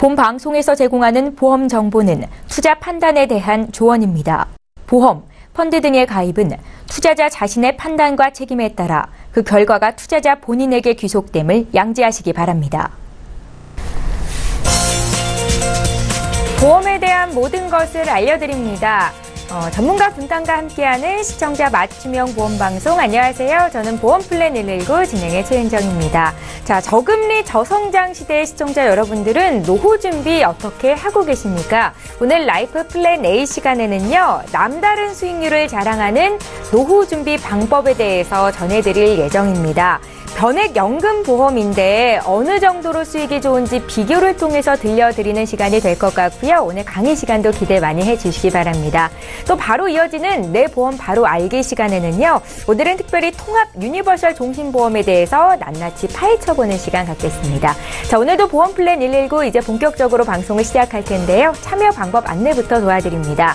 본 방송에서 제공하는 보험 정보는 투자 판단에 대한 조언입니다. 보험, 펀드 등의 가입은 투자자 자신의 판단과 책임에 따라 그 결과가 투자자 본인에게 귀속됨을 양지하시기 바랍니다. 보험에 대한 모든 것을 알려드립니다. 전문가 분담과 함께하는 시청자 맞춤형 보험방송. 안녕하세요. 저는 보험플랜 119 진행의 최은정입니다. 자, 저금리 저성장 시대의 시청자 여러분들은 노후 준비 어떻게 하고 계십니까? 오늘 라이프 플랜 A 시간에는요, 남다른 수익률을 자랑하는 노후 준비 방법에 대해서 전해드릴 예정입니다. 변액연금보험인데 어느 정도로 수익이 좋은지 비교를 통해서 들려드리는 시간이 될 것 같고요. 오늘 강의 시간도 기대 많이 해주시기 바랍니다. 또 바로 이어지는 내 보험 바로 알기 시간에는요. 오늘은 특별히 통합 유니버설 종신보험에 대해서 낱낱이 파헤쳐보는 시간 갖겠습니다. 자, 오늘도 보험플랜 119 이제 본격적으로 방송을 시작할 텐데요. 참여 방법 안내부터 도와드립니다.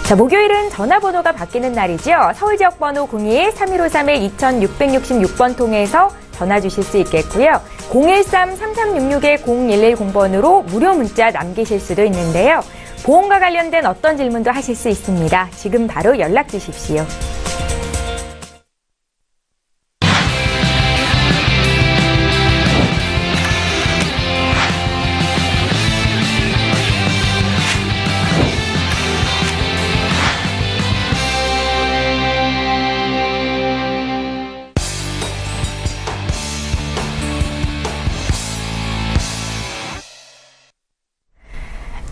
자, 목요일은 전화번호가 바뀌는 날이죠. 서울 지역 번호 02-3153-2666번 통해서 전화 주실 수 있겠고요. 013-3366-0110번으로 무료 문자 남기실 수도 있는데요. 보험과 관련된 어떤 질문도 하실 수 있습니다. 지금 바로 연락 주십시오.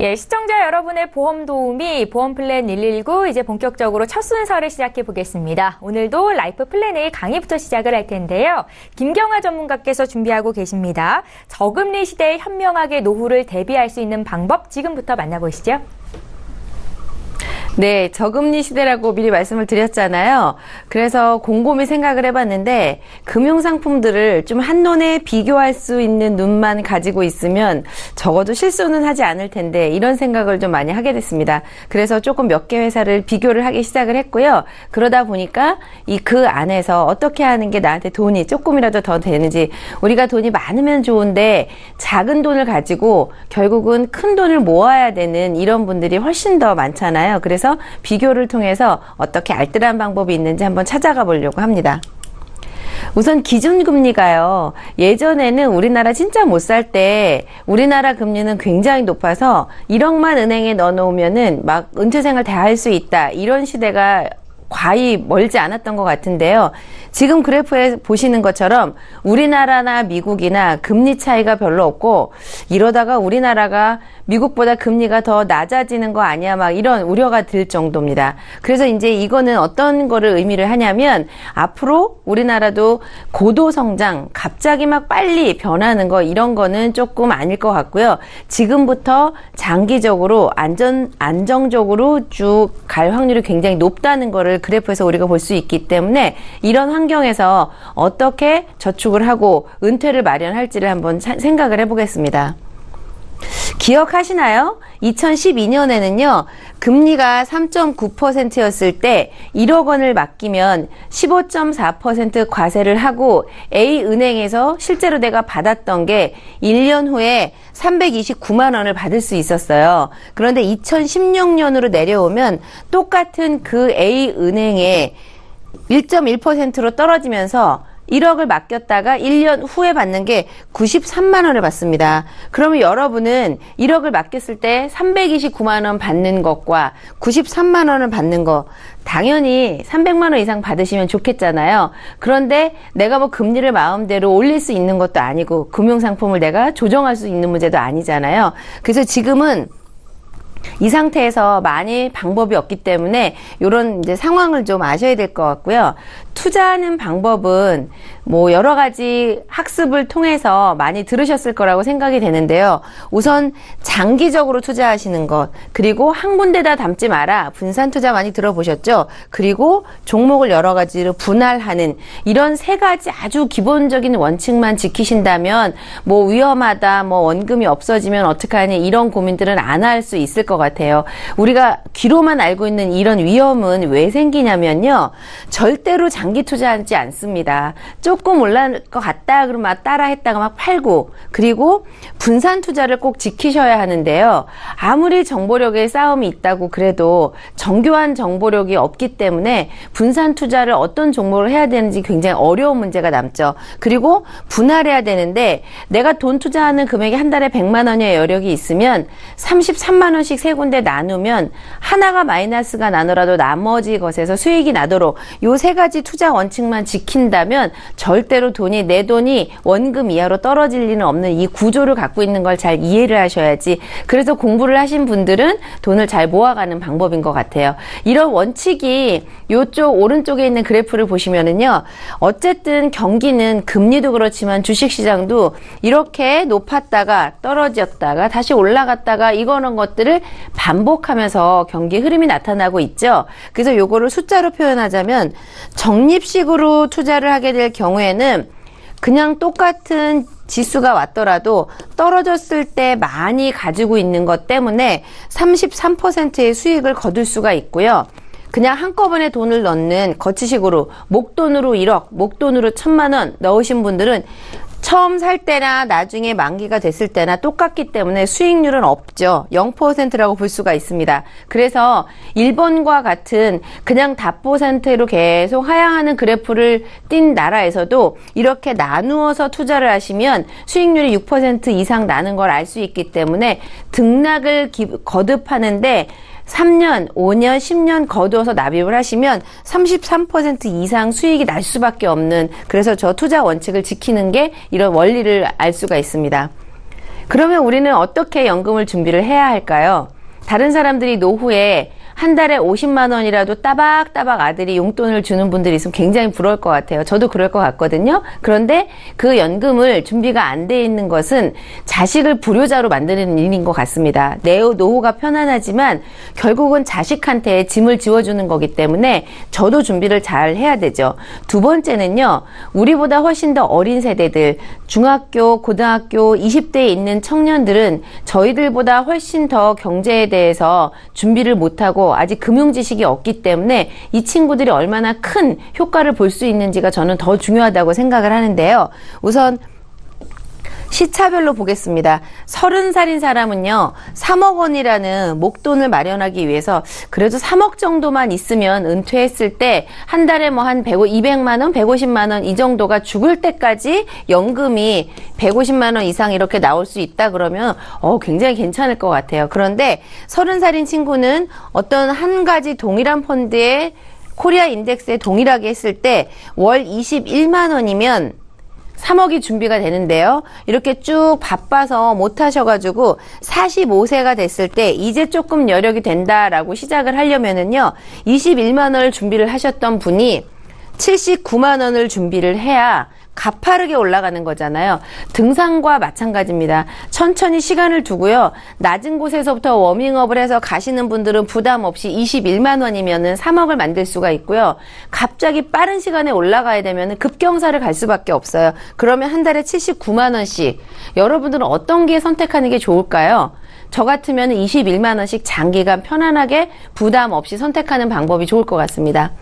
예, 시청자 여러분의 보험 도우미 보험플랜 119 이제 본격적으로 첫 순서를 시작해 보겠습니다. 오늘도 라이프 플랜 A 강의부터 시작을 할 텐데요. 김경아 전문가께서 준비하고 계십니다. 저금리 시대에 현명하게 노후를 대비할 수 있는 방법 지금부터 만나보시죠. 네, 저금리 시대라고 미리 말씀을 드렸잖아요. 그래서 곰곰이 생각을 해봤는데 금융상품들을 좀 한눈에 비교할 수 있는 눈만 가지고 있으면 적어도 실수는 하지 않을 텐데 이런 생각을 좀 많이 하게 됐습니다. 그래서 조금 몇 개 회사를 비교를 하기 시작을 했고요. 그러다 보니까 그 안에서 어떻게 하는 게 나한테 돈이 조금이라도 더 되는지, 우리가 돈이 많으면 좋은데 작은 돈을 가지고 결국은 큰 돈을 모아야 되는 이런 분들이 훨씬 더 많잖아요. 그래서 비교를 통해서 어떻게 알뜰한 방법이 있는지 한번 찾아가 보려고 합니다. 우선 기준금리가요. 예전에는 우리나라 진짜 못 살 때 우리나라 금리는 굉장히 높아서 1억만 은행에 넣어놓으면은 막 은퇴생활 다 할 수 있다. 이런 시대가 과히 멀지 않았던 것 같은데요. 지금 그래프에 보시는 것처럼 우리나라나 미국이나 금리 차이가 별로 없고 이러다가 우리나라가 미국보다 금리가 더 낮아지는 거 아니야, 막 이런 우려가 들 정도입니다. 그래서 이제 이거는 어떤 거를 의미를 하냐면 앞으로 우리나라도 고도 성장, 갑자기 막 빨리 변하는 거 이런 거는 조금 아닐 것 같고요. 지금부터 장기적으로 안정적으로 쭉 갈 확률이 굉장히 높다는 거를 그래프에서 우리가 볼 수 있기 때문에 이런 환경에서 어떻게 저축을 하고 은퇴를 마련할지를 한번 생각을 해보겠습니다. 기억하시나요? 2012년에는요, 금리가 3.9%였을 때 1억 원을 맡기면 15.4% 과세를 하고 A은행에서 실제로 내가 받았던 게 1년 후에 329만 원을 받을 수 있었어요. 그런데 2016년으로 내려오면 똑같은 그 A은행에 1.1%로 떨어지면서 1억을 맡겼다가 1년 후에 받는 게 93만 원을 받습니다. 그러면 여러분은 1억을 맡겼을 때 329만 원 받는 것과 93만 원을 받는 거 당연히 300만 원 이상 받으시면 좋겠잖아요. 그런데 내가 뭐 금리를 마음대로 올릴 수 있는 것도 아니고 금융상품을 내가 조정할 수 있는 문제도 아니잖아요. 그래서 지금은 이 상태에서 많이 방법이 없기 때문에 이런 이제 상황을 좀 아셔야 될 것 같고요. 투자하는 방법은 뭐 여러 가지 학습을 통해서 많이 들으셨을 거라고 생각이 되는데요. 우선 장기적으로 투자하시는 것, 그리고 한 군데다 담지 마라. 분산 투자 많이 들어보셨죠? 그리고 종목을 여러 가지로 분할하는 이런 세 가지 아주 기본적인 원칙만 지키신다면 뭐 위험하다, 뭐 원금이 없어지면 어떡하니 이런 고민들은 안 할 수 있을 것 같아요. 우리가 귀로만 알고 있는 이런 위험은 왜 생기냐면요. 절대로 장기 투자하지 않습니다. 조금 올라갈 것 같다 그러면 막 따라 했다가 막 팔고, 그리고 분산 투자를 꼭 지키셔야 하는데요. 아무리 정보력의 싸움이 있다고 그래도 정교한 정보력이 없기 때문에 분산 투자를 어떤 종목을 해야 되는지 굉장히 어려운 문제가 남죠. 그리고 분할해야 되는데 내가 돈 투자하는 금액이 한 달에 100만 원의 여력이 있으면 33만 원씩 세 군데 나누면 하나가 마이너스가 나더라도 나머지 것에서 수익이 나도록 요 세 가지 투자 원칙만 지킨다면 절대로 내 돈이 원금 이하로 떨어질 리는 없는 이 구조를 갖고 있는 걸 잘 이해를 하셔야지. 그래서 공부를 하신 분들은 돈을 잘 모아가는 방법인 것 같아요. 이런 원칙이 요쪽 오른쪽에 있는 그래프를 보시면은요. 어쨌든 경기는 금리도 그렇지만 주식시장도 이렇게 높았다가 떨어졌다가 다시 올라갔다가 이거는 것들을 반복하면서 경기 흐름이 나타나고 있죠. 그래서 요거를 숫자로 표현하자면 적립식으로 투자를 하게 될 경우에는 그냥 똑같은 지수가 왔더라도 떨어졌을 때 많이 가지고 있는 것 때문에 33%의 수익을 거둘 수가 있고요. 그냥 한꺼번에 돈을 넣는 거치식으로 목돈으로 1억, 목돈으로 1,000만 원 넣으신 분들은 처음 살 때나 나중에 만기가 됐을 때나 똑같기 때문에 수익률은 없죠. 0%라고 볼 수가 있습니다. 그래서 일본과 같은 그냥 답보 상태로 계속 하향하는 그래프를 띈 나라에서도 이렇게 나누어서 투자를 하시면 수익률이 6% 이상 나는 걸 알 수 있기 때문에 등락을 거듭하는데 3년, 5년, 10년 거두어서 납입을 하시면 33% 이상 수익이 날 수밖에 없는, 그래서 저 투자 원칙을 지키는 게 이런 원리를 알 수가 있습니다. 그러면 우리는 어떻게 연금을 준비를 해야 할까요? 다른 사람들이 노후에 한 달에 50만 원이라도 따박따박 아들이 용돈을 주는 분들이 있으면 굉장히 부러울 것 같아요. 저도 그럴 것 같거든요. 그런데 그 연금을 준비가 안 돼 있는 것은 자식을 불효자로 만드는 일인 것 같습니다. 내 노후가 편안하지만 결국은 자식한테 짐을 지워주는 거기 때문에 저도 준비를 잘 해야 되죠. 두 번째는요. 우리보다 훨씬 더 어린 세대들, 중학교, 고등학교, 20대에 있는 청년들은 저희들보다 훨씬 더 경제에 대해서 준비를 못하고 아직 금융 지식이 없기 때문에 이 친구들이 얼마나 큰 효과를 볼 수 있는지가 저는 더 중요하다고 생각을 하는데요. 우선 시차별로 보겠습니다. 30살인 사람은요, 3억 원이라는 목돈을 마련하기 위해서 그래도 3억 정도만 있으면 은퇴했을 때 한 달에 뭐 한 200만 원, 150만 원 이 정도가 죽을 때까지 연금이 150만 원 이상 이렇게 나올 수 있다 그러면 굉장히 괜찮을 것 같아요. 그런데 30살인 친구는 어떤 한 가지 동일한 펀드에 코리아 인덱스에 동일하게 했을 때 월 21만 원이면 3억이 준비가 되는데요. 이렇게 쭉 바빠서 못 하셔가지고 45세가 됐을 때 이제 조금 여력이 된다라고 시작을 하려면은요. 21만 원을 준비를 하셨던 분이 79만 원을 준비를 해야 가파르게 올라가는 거잖아요. 등산과 마찬가지입니다. 천천히 시간을 두고요. 낮은 곳에서부터 워밍업을 해서 가시는 분들은 부담 없이 21만 원이면은 3억을 만들 수가 있고요. 갑자기 빠른 시간에 올라가야 되면은 급경사를 갈 수밖에 없어요. 그러면 한 달에 79만 원씩. 여러분들은 어떤 게 선택하는 게 좋을까요? 저 같으면 21만 원씩 장기간 편안하게 부담 없이 선택하는 방법이 좋을 것 같습니다.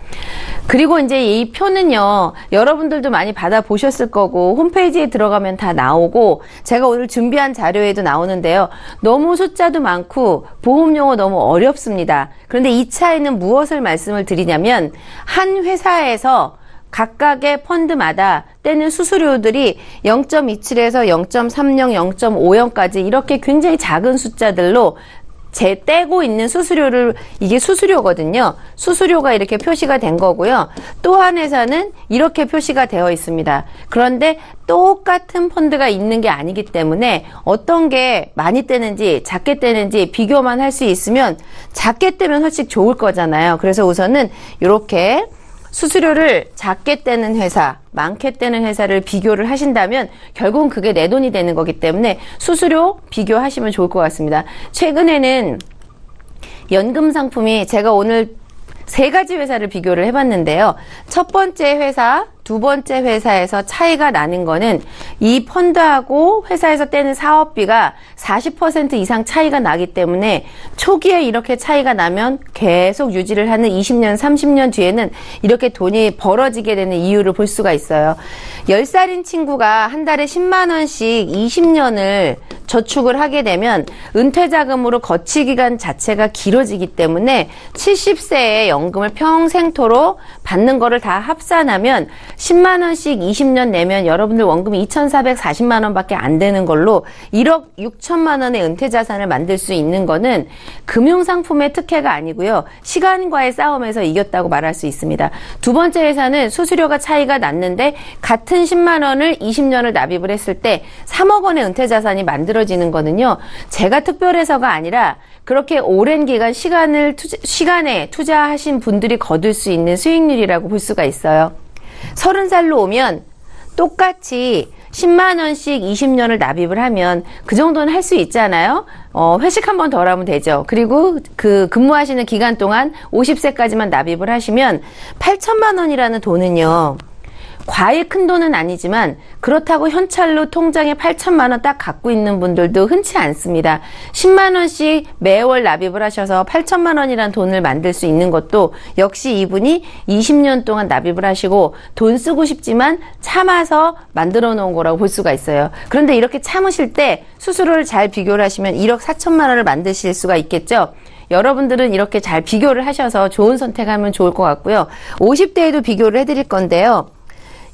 그리고 이제 이 표는요, 여러분들도 많이 받아보셨을 거고 홈페이지에 들어가면 다 나오고 제가 오늘 준비한 자료에도 나오는데요. 너무 숫자도 많고 보험용어 너무 어렵습니다. 그런데 이 차이는 무엇을 말씀을 드리냐면 한 회사에서 각각의 펀드마다 떼는 수수료들이 0.27에서 0.30, 0.50까지 이렇게 굉장히 작은 숫자들로 떼고 있는 수수료를, 이게 수수료거든요. 수수료가 이렇게 표시가 된 거고요. 또 한 회사는 이렇게 표시가 되어 있습니다. 그런데 똑같은 펀드가 있는 게 아니기 때문에 어떤 게 많이 떼는지 작게 떼는지 비교만 할 수 있으면 작게 떼면 훨씬 좋을 거잖아요. 그래서 우선은 이렇게 수수료를 작게 떼는 회사, 많게 떼는 회사를 비교를 하신다면 결국은 그게 내 돈이 되는 거기 때문에 수수료 비교하시면 좋을 것 같습니다. 최근에는 연금 상품이 제가 오늘 3가지 회사를 비교를 해봤는데요. 첫 번째 회사, 두 번째 회사에서 차이가 나는 거는 이 펀드하고 회사에서 떼는 사업비가 40% 이상 차이가 나기 때문에 초기에 이렇게 차이가 나면 계속 유지를 하는 20년, 30년 뒤에는 이렇게 돈이 벌어지게 되는 이유를 볼 수가 있어요. 10살인 친구가 한 달에 10만 원씩 20년을 저축을 하게 되면 은퇴 자금으로 거치 기간 자체가 길어지기 때문에 70세에 연금을 평생토록 받는 거를 다 합산하면 10만 원씩 20년 내면 여러분들 원금이 2,440만 원밖에 안 되는 걸로 1억 6천만 원의 은퇴 자산을 만들 수 있는 거는 금융상품의 특혜가 아니고요. 시간과의 싸움에서 이겼다고 말할 수 있습니다. 두 번째 회사는 수수료가 차이가 났는데 같은 10만 원을 20년을 납입을 했을 때 3억 원의 은퇴 자산이 만들어지는 거는요. 제가 특별해서가 아니라 그렇게 오랜 기간 시간에 투자하신 분들이 거둘 수 있는 수익률이라고 볼 수가 있어요. 30살로 오면 똑같이 10만 원씩 20년을 납입을 하면 그 정도는 할 수 있잖아요. 회식 한 번 덜 하면 되죠. 그리고 그 근무하시는 기간 동안 50세까지만 납입을 하시면 8천만 원이라는 돈은요. 과히 큰 돈은 아니지만 그렇다고 현찰로 통장에 8천만 원 딱 갖고 있는 분들도 흔치 않습니다. 10만 원씩 매월 납입을 하셔서 8천만 원이라는 돈을 만들 수 있는 것도 역시 이분이 20년 동안 납입을 하시고 돈 쓰고 싶지만 참아서 만들어 놓은 거라고 볼 수가 있어요. 그런데 이렇게 참으실 때 수수료를 잘 비교를 하시면 1억 4천만 원을 만드실 수가 있겠죠. 여러분들은 이렇게 잘 비교를 하셔서 좋은 선택하면 좋을 것 같고요. 50대에도 비교를 해드릴 건데요.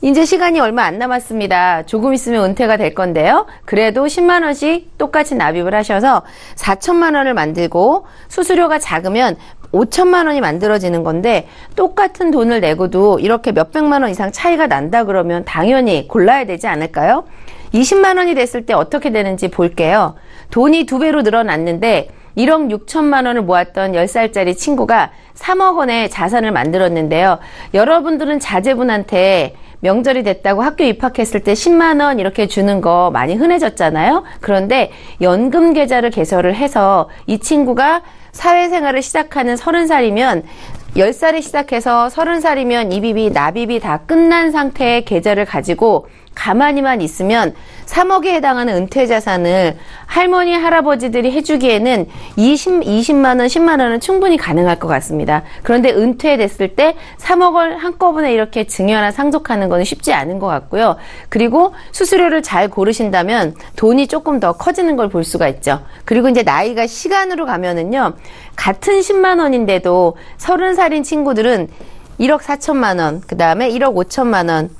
이제 시간이 얼마 안 남았습니다. 조금 있으면 은퇴가 될 건데요. 그래도 10만 원씩 똑같이 납입을 하셔서 4천만 원을 만들고 수수료가 작으면 5천만 원이 만들어지는 건데 똑같은 돈을 내고도 이렇게 몇백만 원 이상 차이가 난다 그러면 당연히 골라야 되지 않을까요? 20만 원이 됐을 때 어떻게 되는지 볼게요. 돈이 2배로 늘어났는데 1억 6천만 원을 모았던 10살짜리 친구가 3억 원의 자산을 만들었는데요. 여러분들은 자제분한테 명절이 됐다고 학교 입학했을 때 10만 원 이렇게 주는 거 많이 흔해졌잖아요. 그런데 연금 계좌를 개설을 해서 이 친구가 사회생활을 시작하는 30살이면 10살에 시작해서 30살이면 입입이 납입이 다 끝난 상태의 계좌를 가지고 가만히만 있으면 3억에 해당하는 은퇴 자산을 할머니, 할아버지들이 해주기에는 20만 원, 10만 원은 충분히 가능할 것 같습니다. 그런데 은퇴됐을 때 3억을 한꺼번에 이렇게 증여나 상속하는 건 쉽지 않은 것 같고요. 그리고 수수료를 잘 고르신다면 돈이 조금 더 커지는 걸 볼 수가 있죠. 그리고 이제 나이가 시간으로 가면은요. 같은 10만 원인데도 30살인 친구들은 1억 4천만 원, 그 다음에 1억 5천만 원,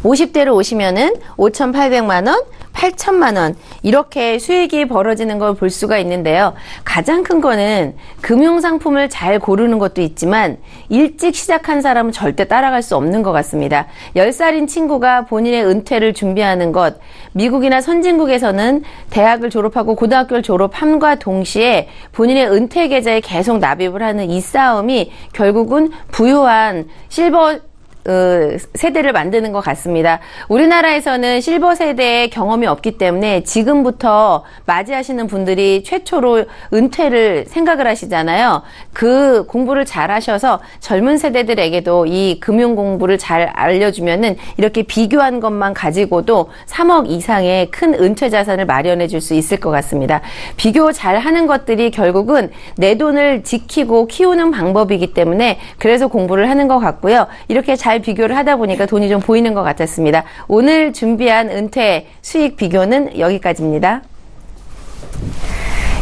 50대로 오시면은 5,800만 원, 8천만 원 이렇게 수익이 벌어지는 걸 볼 수가 있는데요. 가장 큰 거는 금융상품을 잘 고르는 것도 있지만 일찍 시작한 사람은 절대 따라갈 수 없는 것 같습니다. 10살인 친구가 본인의 은퇴를 준비하는 것, 미국이나 선진국에서는 대학을 졸업하고 고등학교를 졸업함과 동시에 본인의 은퇴 계좌에 계속 납입을 하는 이 싸움이 결국은 부유한 실버 세대를 만드는 것 같습니다. 우리나라에서는 실버 세대의 경험이 없기 때문에 지금부터 맞이하시는 분들이 최초로 은퇴를 생각을 하시잖아요. 그 공부를 잘 하셔서 젊은 세대들에게도 이 금융 공부를 잘 알려주면은 이렇게 비교한 것만 가지고도 3억 이상의 큰 은퇴 자산을 마련해 줄 수 있을 것 같습니다. 비교 잘 하는 것들이 결국은 내 돈을 지키고 키우는 방법이기 때문에 그래서 공부를 하는 것 같고요. 이렇게 잘 비교를 하다 보니까 돈이 좀 보이는 것 같았습니다. 오늘 준비한 은퇴 수익 비교는 여기까지입니다.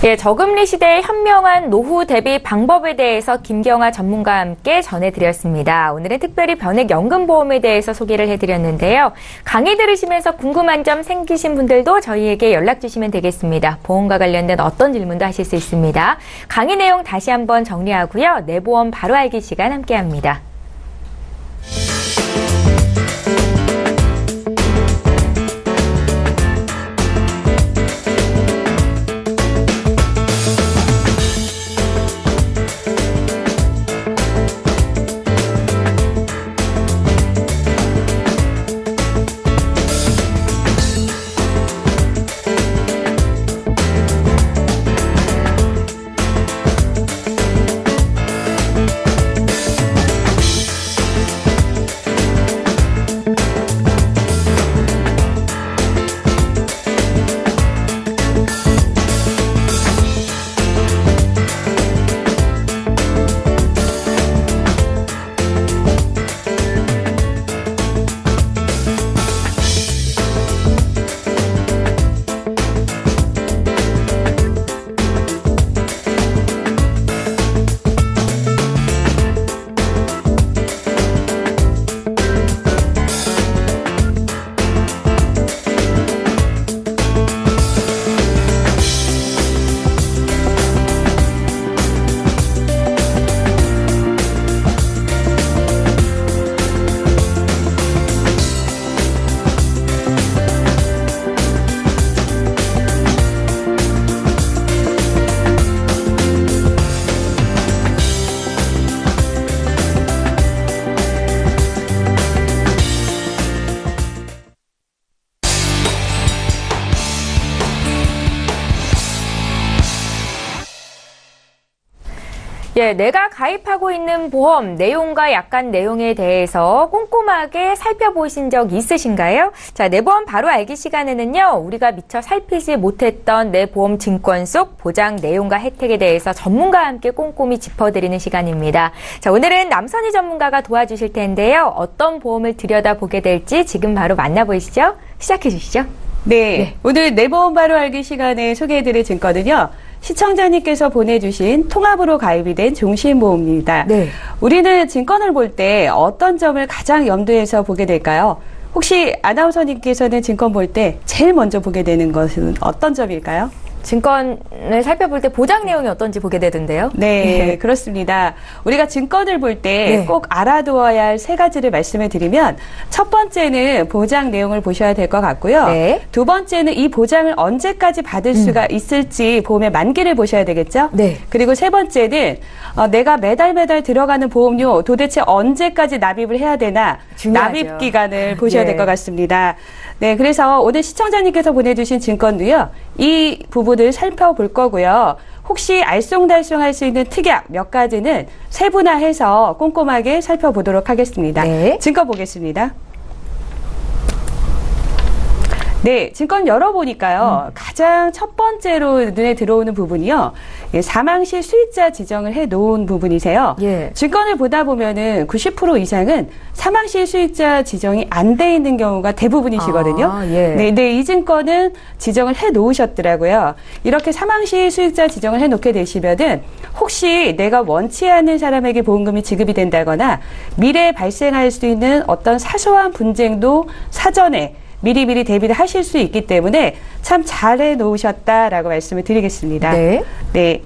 예, 저금리 시대의 현명한 노후 대비 방법에 대해서 김경아 전문가와 함께 전해드렸습니다. 오늘은 특별히 변액연금보험에 대해서 소개를 해드렸는데요. 강의 들으시면서 궁금한 점 생기신 분들도 저희에게 연락 주시면 되겠습니다. 보험과 관련된 어떤 질문도 하실 수 있습니다. 강의 내용 다시 한번 정리하고요. 내 보험 바로 알기 시간 함께합니다. 예, 내가 가입하고 있는 보험 내용과 약관 내용에 대해서 꼼꼼하게 살펴보신 적 있으신가요? 자, 내 보험 바로 알기 시간에는요, 우리가 미처 살피지 못했던 내 보험 증권 속 보장 내용과 혜택에 대해서 전문가와 함께 꼼꼼히 짚어드리는 시간입니다. 자, 오늘은 남선희 전문가가 도와주실 텐데요. 어떤 보험을 들여다보게 될지 지금 바로 만나보시죠. 시작해 주시죠. 네, 오늘 내 보험 바로 알기 시간에 소개해드릴 증권은요. 시청자님께서 보내주신 통합으로 가입이 된 종신보험입니다. 네. 우리는 증권을 볼 때 어떤 점을 가장 염두에서 보게 될까요? 혹시 아나운서님께서는 증권 볼 때 제일 먼저 보게 되는 것은 어떤 점일까요? 증권을 살펴볼 때 보장 내용이 어떤지 보게 되던데요. 네, 그렇습니다. 우리가 증권을 볼 때 꼭 알아두어야 할 세 가지를 말씀을 드리면 첫 번째는 보장 내용을 보셔야 될 것 같고요. 네. 두 번째는 이 보장을 언제까지 받을 수가 있을지 보험의 만기를 보셔야 되겠죠. 네. 그리고 세 번째는 내가 매달 들어가는 보험료 도대체 언제까지 납입을 해야 되나 중요하죠. 납입 기간을 보셔야 예. 될 것 같습니다. 네, 그래서 오늘 시청자님께서 보내주신 증권도요. 이 부분을 살펴볼 거고요. 혹시 알쏭달쏭할 수 있는 특약 몇 가지는 세분화해서 꼼꼼하게 살펴보도록 하겠습니다. 네. 증권 보겠습니다. 네, 증권 열어보니까요. 가장 첫 번째로 눈에 들어오는 부분이요. 사망시 수익자 지정을 해놓은 부분이세요. 예. 증권을 보다 보면은 90% 이상은 사망시 수익자 지정이 안 돼 있는 경우가 대부분이시거든요. 아, 예. 네, 이 증권은 지정을 해놓으셨더라고요. 이렇게 사망시 수익자 지정을 해놓게 되시면은 혹시 내가 원치 않는 사람에게 보험금이 지급이 된다거나 미래에 발생할 수 있는 어떤 사소한 분쟁도 사전에 미리미리 대비를 하실 수 있기 때문에 참 잘해 놓으셨다라고 말씀을 드리겠습니다. 네. 네.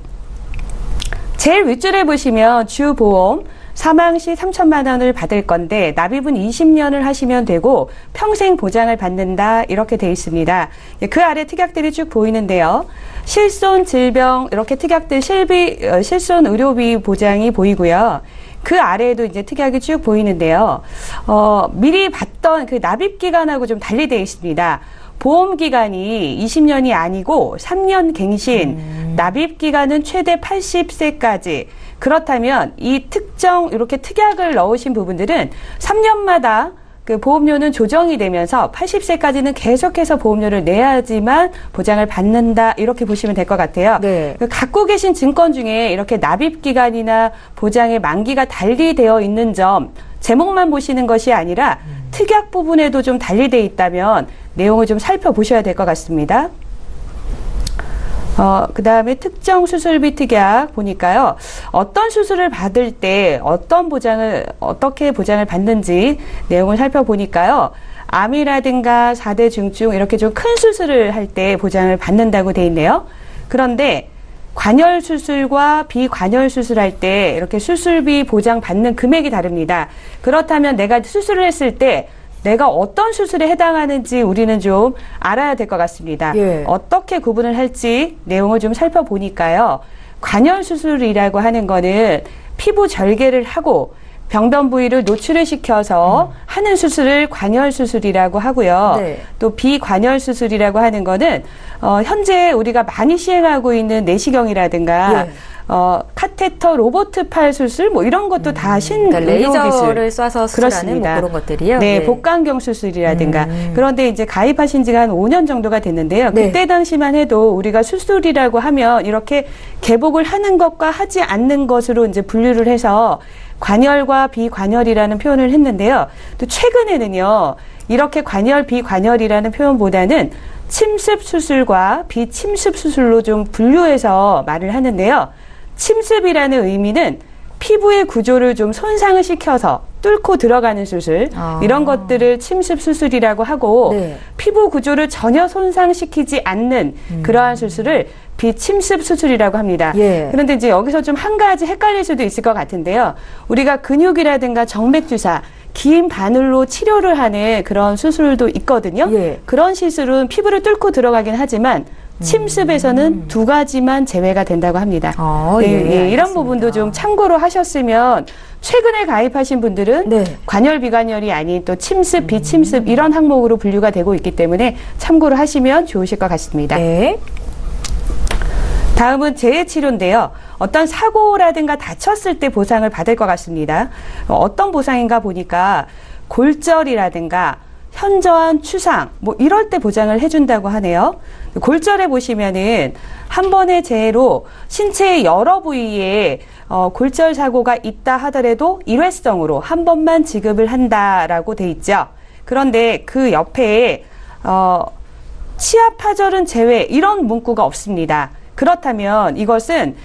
제일 윗줄에 보시면 주보험 사망 시 3천만 원을 받을 건데 납입은 20년을 하시면 되고 평생 보장을 받는다 이렇게 돼 있습니다. 그 아래 특약들이 쭉 보이는데요. 실손, 질병 이렇게 특약들 실손 의료비 보장이 보이고요. 그 아래에도 이제 특약이 쭉 보이는데요. 미리 받던 그 납입 기간하고 좀 달리 되어 있습니다. 보험 기간이 20년이 아니고 3년 갱신, 납입 기간은 최대 80세까지. 그렇다면 이 특정 이렇게 특약을 넣으신 부분들은 3년마다 그 보험료는 조정이 되면서 80세까지는 계속해서 보험료를 내야지만 보장을 받는다 이렇게 보시면 될 것 같아요. 네. 갖고 계신 증권 중에 이렇게 납입 기간이나 보장의 만기가 달리 되어 있는 점 제목만 보시는 것이 아니라 특약 부분에도 좀 달리 되어 있다면 내용을 좀 살펴보셔야 될 것 같습니다. 그 다음에 특정 수술비 특약 보니까요. 어떤 수술을 받을 때 어떻게 보장을 받는지 내용을 살펴보니까요. 암이라든가 4대 중증 이렇게 좀 큰 수술을 할 때 보장을 받는다고 돼 있네요. 그런데 관열 수술과 비관열 수술할 때 이렇게 수술비 보장 받는 금액이 다릅니다. 그렇다면 내가 수술을 했을 때 내가 어떤 수술에 해당하는지 우리는 좀 알아야 될 것 같습니다. 예. 어떻게 구분을 할지 내용을 좀 살펴보니까요. 관열 수술이라고 하는 거는 피부 절개를 하고 병변 부위를 노출을 시켜서 하는 수술을 관열 수술이라고 하고요. 네. 또 비관열 수술이라고 하는 거는 현재 우리가 많이 시행하고 있는 내시경이라든가 예. 카테터 로보트 팔 수술 뭐 이런 것도 다 그러니까 레이저를 쏴서 수술하는 뭐 그런 것들이요. 네, 네. 복강경 수술이라든가 그런데 이제 가입하신 지가 한 5년 정도가 됐는데요. 네. 그때 당시만 해도 우리가 수술이라고 하면 이렇게 개복을 하는 것과 하지 않는 것으로 이제 분류를 해서 관열과 비관열이라는 표현을 했는데요. 또 최근에는요. 이렇게 관열, 비관열이라는 표현보다는 침습 수술과 비침습 수술로 좀 분류해서 말을 하는데요. 침습이라는 의미는 피부의 구조를 좀 손상을 시켜서 뚫고 들어가는 수술 이런 것들을 침습 수술이라고 하고 네. 피부 구조를 전혀 손상시키지 않는 그러한 수술을 비침습 수술이라고 합니다. 예. 그런데 이제 여기서 좀 한 가지 헷갈릴 수도 있을 것 같은데요. 우리가 근육이라든가 정맥 주사 긴 바늘로 치료를 하는 그런 수술도 있거든요. 예. 그런 시술은 피부를 뚫고 들어가긴 하지만 침습에서는 두 가지만 제외가 된다고 합니다. 예, 이런 알겠습니다. 부분도 좀 참고로 하셨으면 최근에 가입하신 분들은 네. 관열, 비관열이 아닌 또 침습, 비침습 이런 항목으로 분류가 되고 있기 때문에 참고로 하시면 좋으실 것 같습니다. 네. 다음은 재해치료인데요. 어떤 사고라든가 다쳤을 때 보상을 받을 것 같습니다. 어떤 보상인가 보니까 골절이라든가 현저한 추상, 뭐 이럴 때 보장을 해준다고 하네요. 골절에 보시면은 한 번의 재해로 신체의 여러 부위에 골절 사고가 있다 하더라도 일회성으로 한 번만 지급을 한다라고 돼 있죠. 그런데 그 옆에 치아파절은 제외 이런 문구가 없습니다. 그렇다면 이것은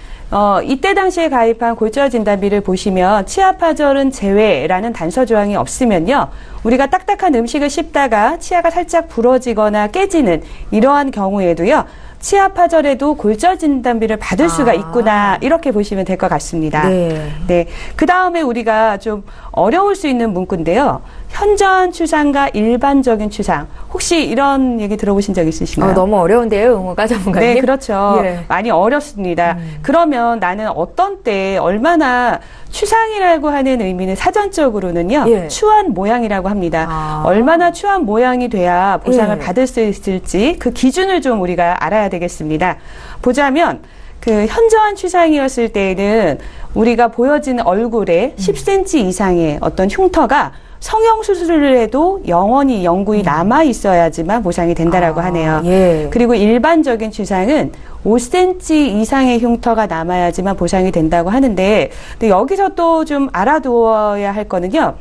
이때 당시에 가입한 골절 진단비를 보시면 치아파절은 제외라는 단서 조항이 없으면요. 우리가 딱딱한 음식을 씹다가 치아가 살짝 부러지거나 깨지는 이러한 경우에도요. 치아파절에도 골절 진단비를 받을 수가 있구나 이렇게 보시면 될 것 같습니다. 네. 그 다음에 우리가 좀 어려울 수 있는 문구인데요. 현저한 추상과 일반적인 추상. 혹시 이런 얘기 들어보신 적 있으신가요? 너무 어려운데요, 용어가 전문가님? 네, 그렇죠. 예. 많이 어렵습니다. 그러면 나는 어떤 때 얼마나 추상이라고 하는 의미는 사전적으로는요. 예. 추한 모양이라고 합니다. 얼마나 추한 모양이 돼야 보상을 예. 받을 수 있을지 그 기준을 좀 우리가 알아야 되겠습니다. 보자면 그 현저한 추상이었을 때에는 우리가 보여지는 얼굴에 10cm 이상의 어떤 흉터가 성형수술을 해도 영원히 영구히 남아 있어야지만 보상이 된다라고 하네요. 예. 그리고 일반적인 추상은 5cm 이상의 흉터가 남아야지만 보상이 된다고 하는데, 근데 여기서 또 좀 알아두어야 할 거는요.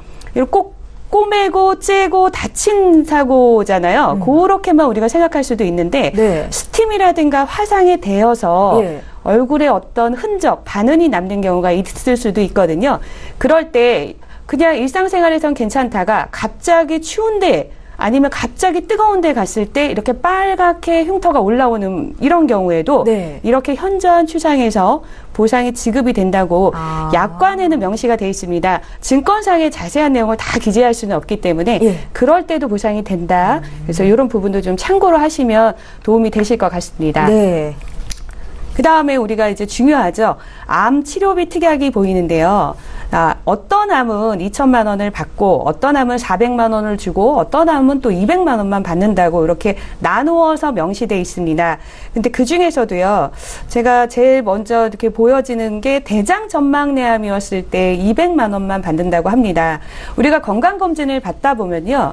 꼭 꼬매고 째고 다친 사고잖아요. 그렇게만 우리가 생각할 수도 있는데 네. 스팀이라든가 화상에 대어서 예. 얼굴에 어떤 흔적, 반흔이 남는 경우가 있을 수도 있거든요. 그럴 때 그냥 일상생활에선 괜찮다가 갑자기 추운데 아니면 갑자기 뜨거운 데 갔을 때 이렇게 빨갛게 흉터가 올라오는 이런 경우에도 네. 이렇게 현저한 추상에서 보상이 지급이 된다고 약관에는 명시가 되어 있습니다. 증권상의 자세한 내용을 다 기재할 수는 없기 때문에 예. 그럴 때도 보상이 된다. 그래서 이런 부분도 좀 참고로 하시면 도움이 되실 것 같습니다. 네. 그 다음에 우리가 이제 중요하죠. 암 치료비 특약이 보이는데요. 어떤 암은 2천만 원을 받고 어떤 암은 400만 원을 주고 어떤 암은 또 200만 원만 받는다고 이렇게 나누어서 명시되어 있습니다. 근데 그 중에서도요. 제가 제일 먼저 이렇게 보여지는 게 대장전망내암이었을 때 200만 원만 받는다고 합니다. 우리가 건강검진을 받다 보면요.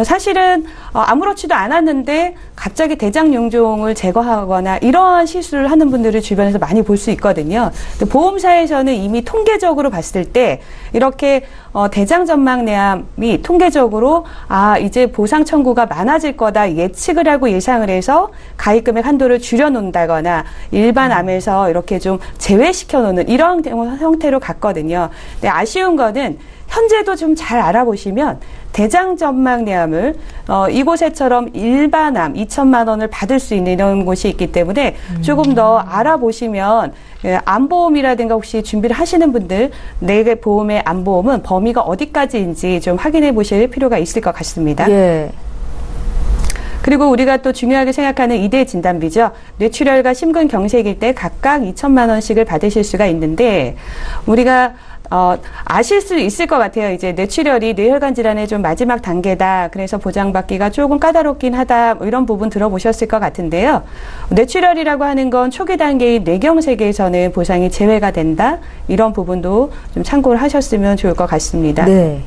사실은 아무렇지도 않았는데 갑자기 대장 용종을 제거하거나 이러한 시술을 하는 분들을 주변에서 많이 볼 수 있거든요. 근데 보험사에서는 이미 통계적으로 봤을 때 이렇게 대장전망내암이 통계적으로 이제 보상 청구가 많아질 거다 예측을 하고 예상을 해서 가입금액 한도를 줄여놓는다거나 일반 암에서 이렇게 좀 제외시켜 놓는 이런 형태로 갔거든요. 근데 아쉬운 거는 현재도 좀 잘 알아보시면 대장전망내암을 이곳에처럼 일반암 2천만 원을 받을 수 있는 이런 곳이 있기 때문에 조금 더 알아보시면 암보험이라든가 혹시 준비를 하시는 분들 내 보험의 암보험은 범위가 어디까지인지 좀 확인해 보실 필요가 있을 것 같습니다. 예. 그리고 우리가 또 중요하게 생각하는 2대 진단비죠. 뇌출혈과 심근경색일 때 각각 2천만 원씩을 받으실 수가 있는데 우리가 아실 수 있을 것 같아요. 이제 뇌출혈이 뇌혈관 질환의 좀 마지막 단계다. 그래서 보장받기가 조금 까다롭긴 하다. 뭐 이런 부분 들어보셨을 것 같은데요. 뇌출혈이라고 하는 건 초기 단계인 뇌경색에서는 보상이 제외가 된다. 이런 부분도 좀 참고를 하셨으면 좋을 것 같습니다. 네.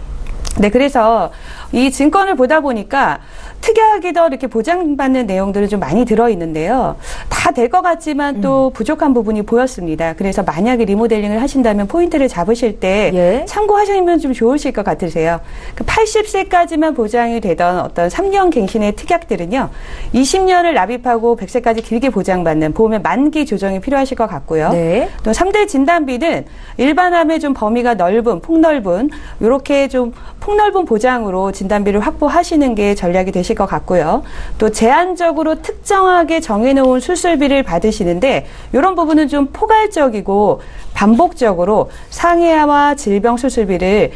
네, 그래서 이 증권을 보다 보니까 특이하게 더 이렇게 보장받는 내용들이 좀 많이 들어있는데요. 다 될 것 같지만 또 부족한 부분이 보였습니다. 그래서 만약에 리모델링을 하신다면 포인트를 잡으실 때 참고하시면 좀 좋으실 것 같으세요. 80세까지만 보장이 되던 어떤 3년 갱신의 특약들은요. 20년을 납입하고 100세까지 길게 보장받는 보험의 만기 조정이 필요하실 것 같고요. 네. 또 3대 진단비는 일반암의 좀 범위가 넓은, 폭넓은 이렇게 좀 폭넓은 보장으로 진단비를 확보하시는 게 전략이 되실 것 같고요. 또 제한적으로 특정하게 정해놓은 수술비를 받으시는데 이런 부분은 좀 포괄적이고 반복적으로 상해와 질병 수술비를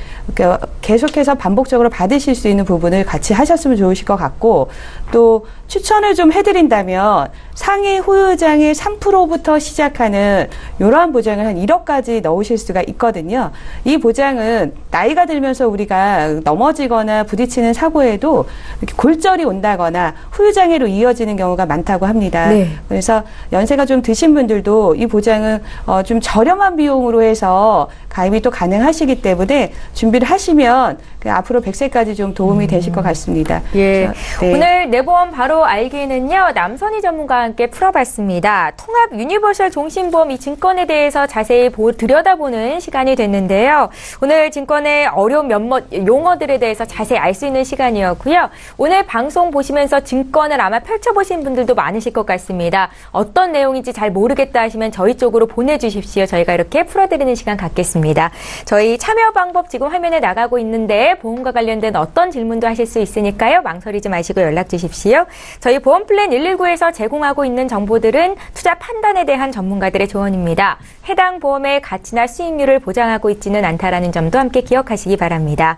계속해서 반복적으로 받으실 수 있는 부분을 같이 하셨으면 좋으실 것 같고, 또 추천을 좀 해드린다면 상해 후유장의 3%부터 시작하는 이러한 보장을 한 1억까지 넣으실 수가 있거든요. 이 보장은 나이가 들면서 우리가 넘어지거나 부딪히는 사고에도 이렇게 골절이 온다거나 후유장애로 이어지는 경우가 많다고 합니다. 네. 그래서 연세가 좀 드신 분들도 이 보장은 좀 저렴한 비용으로 해서 가입이 또 가능하시기 때문에 준비를 하시면 앞으로 100세까지 좀 도움이 되실 것 같습니다. 예. 네. 오늘 내 보험 바로 알기는요, 남선희 전문가와 함께 풀어봤습니다. 통합 유니버설 종신보험 이 증권에 대해서 자세히 들여다보는 시간이 됐는데요. 오늘 증권의 어려운 몇몇 용어들에 대해서 자세히 알 수 있는 시간이었고요. 오늘 방송 보시면서 증권을 아마 펼쳐보신 분들도 많으실 것 같습니다. 어떤 내용인지 잘 모르겠다 하시면 저희 쪽으로 보내주십시오. 저희가 이렇게 풀어드리는 시간 갖겠습니다. 저희 참여 방법 지금 화면에 나가고 있는데 보험과 관련된 어떤 질문도 하실 수 있으니까요. 망설이지 마시고 연락 주십시오. 저희 보험플랜 119에서 제공하고 있는 정보들은 투자 판단에 대한 전문가들의 조언입니다. 해당 보험의 가치나 수익률을 보장하고 있지는 않다라는 점도 함께 기억하시기 바랍니다.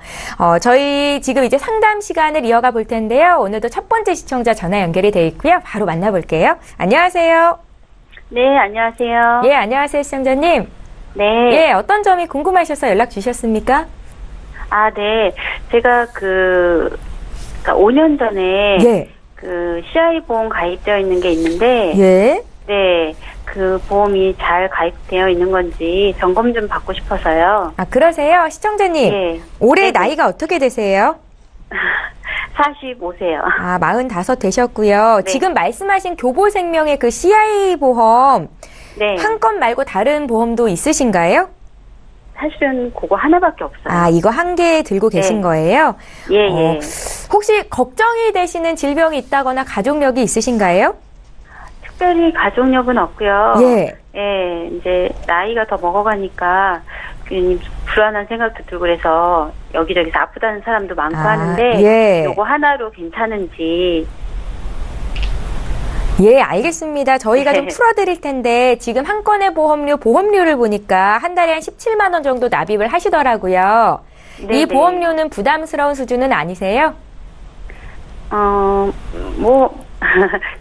저희 지금 이제 상담 시간을 이어가 볼 텐데요. 오늘도 첫 번째 시청자 전화 연결이 돼 있고요. 바로 만나볼게요. 안녕하세요. 네, 안녕하세요. 예, 안녕하세요, 시청자님. 네. 예, 어떤 점이 궁금하셔서 연락 주셨습니까? 아, 네. 제가 그러니까 5년 전에 예. 그 CI 보험 가입되어 있는 게 있는데, 예. 네, 그 보험이 잘 가입되어 있는 건지 점검 좀 받고 싶어서요. 아, 그러세요? 시청자님. 예. 올해 네네. 나이가 어떻게 되세요? 45세요. 아, 45 되셨고요. 네. 지금 말씀하신 교보생명의 그 CI 보험, 네. 한 건 말고 다른 보험도 있으신가요? 사실은 그거 하나밖에 없어요. 아, 이거 한 개 들고 계신 네. 거예요? 예, 예. 혹시 걱정이 되시는 질병이 있다거나 가족력이 있으신가요? 특별히 가족력은 없고요. 예. 예, 이제 나이가 더 먹어가니까 괜히 불안한 생각도 들고 그래서 여기저기서 아프다는 사람도 많고 하는데 예. 요거 하나로 괜찮은지. 예, 알겠습니다. 저희가 좀 네. 풀어드릴 텐데 지금 한 건의 보험료를 보니까 한 달에 한 17만 원 정도 납입을 하시더라고요. 네네. 이 보험료는 부담스러운 수준은 아니세요?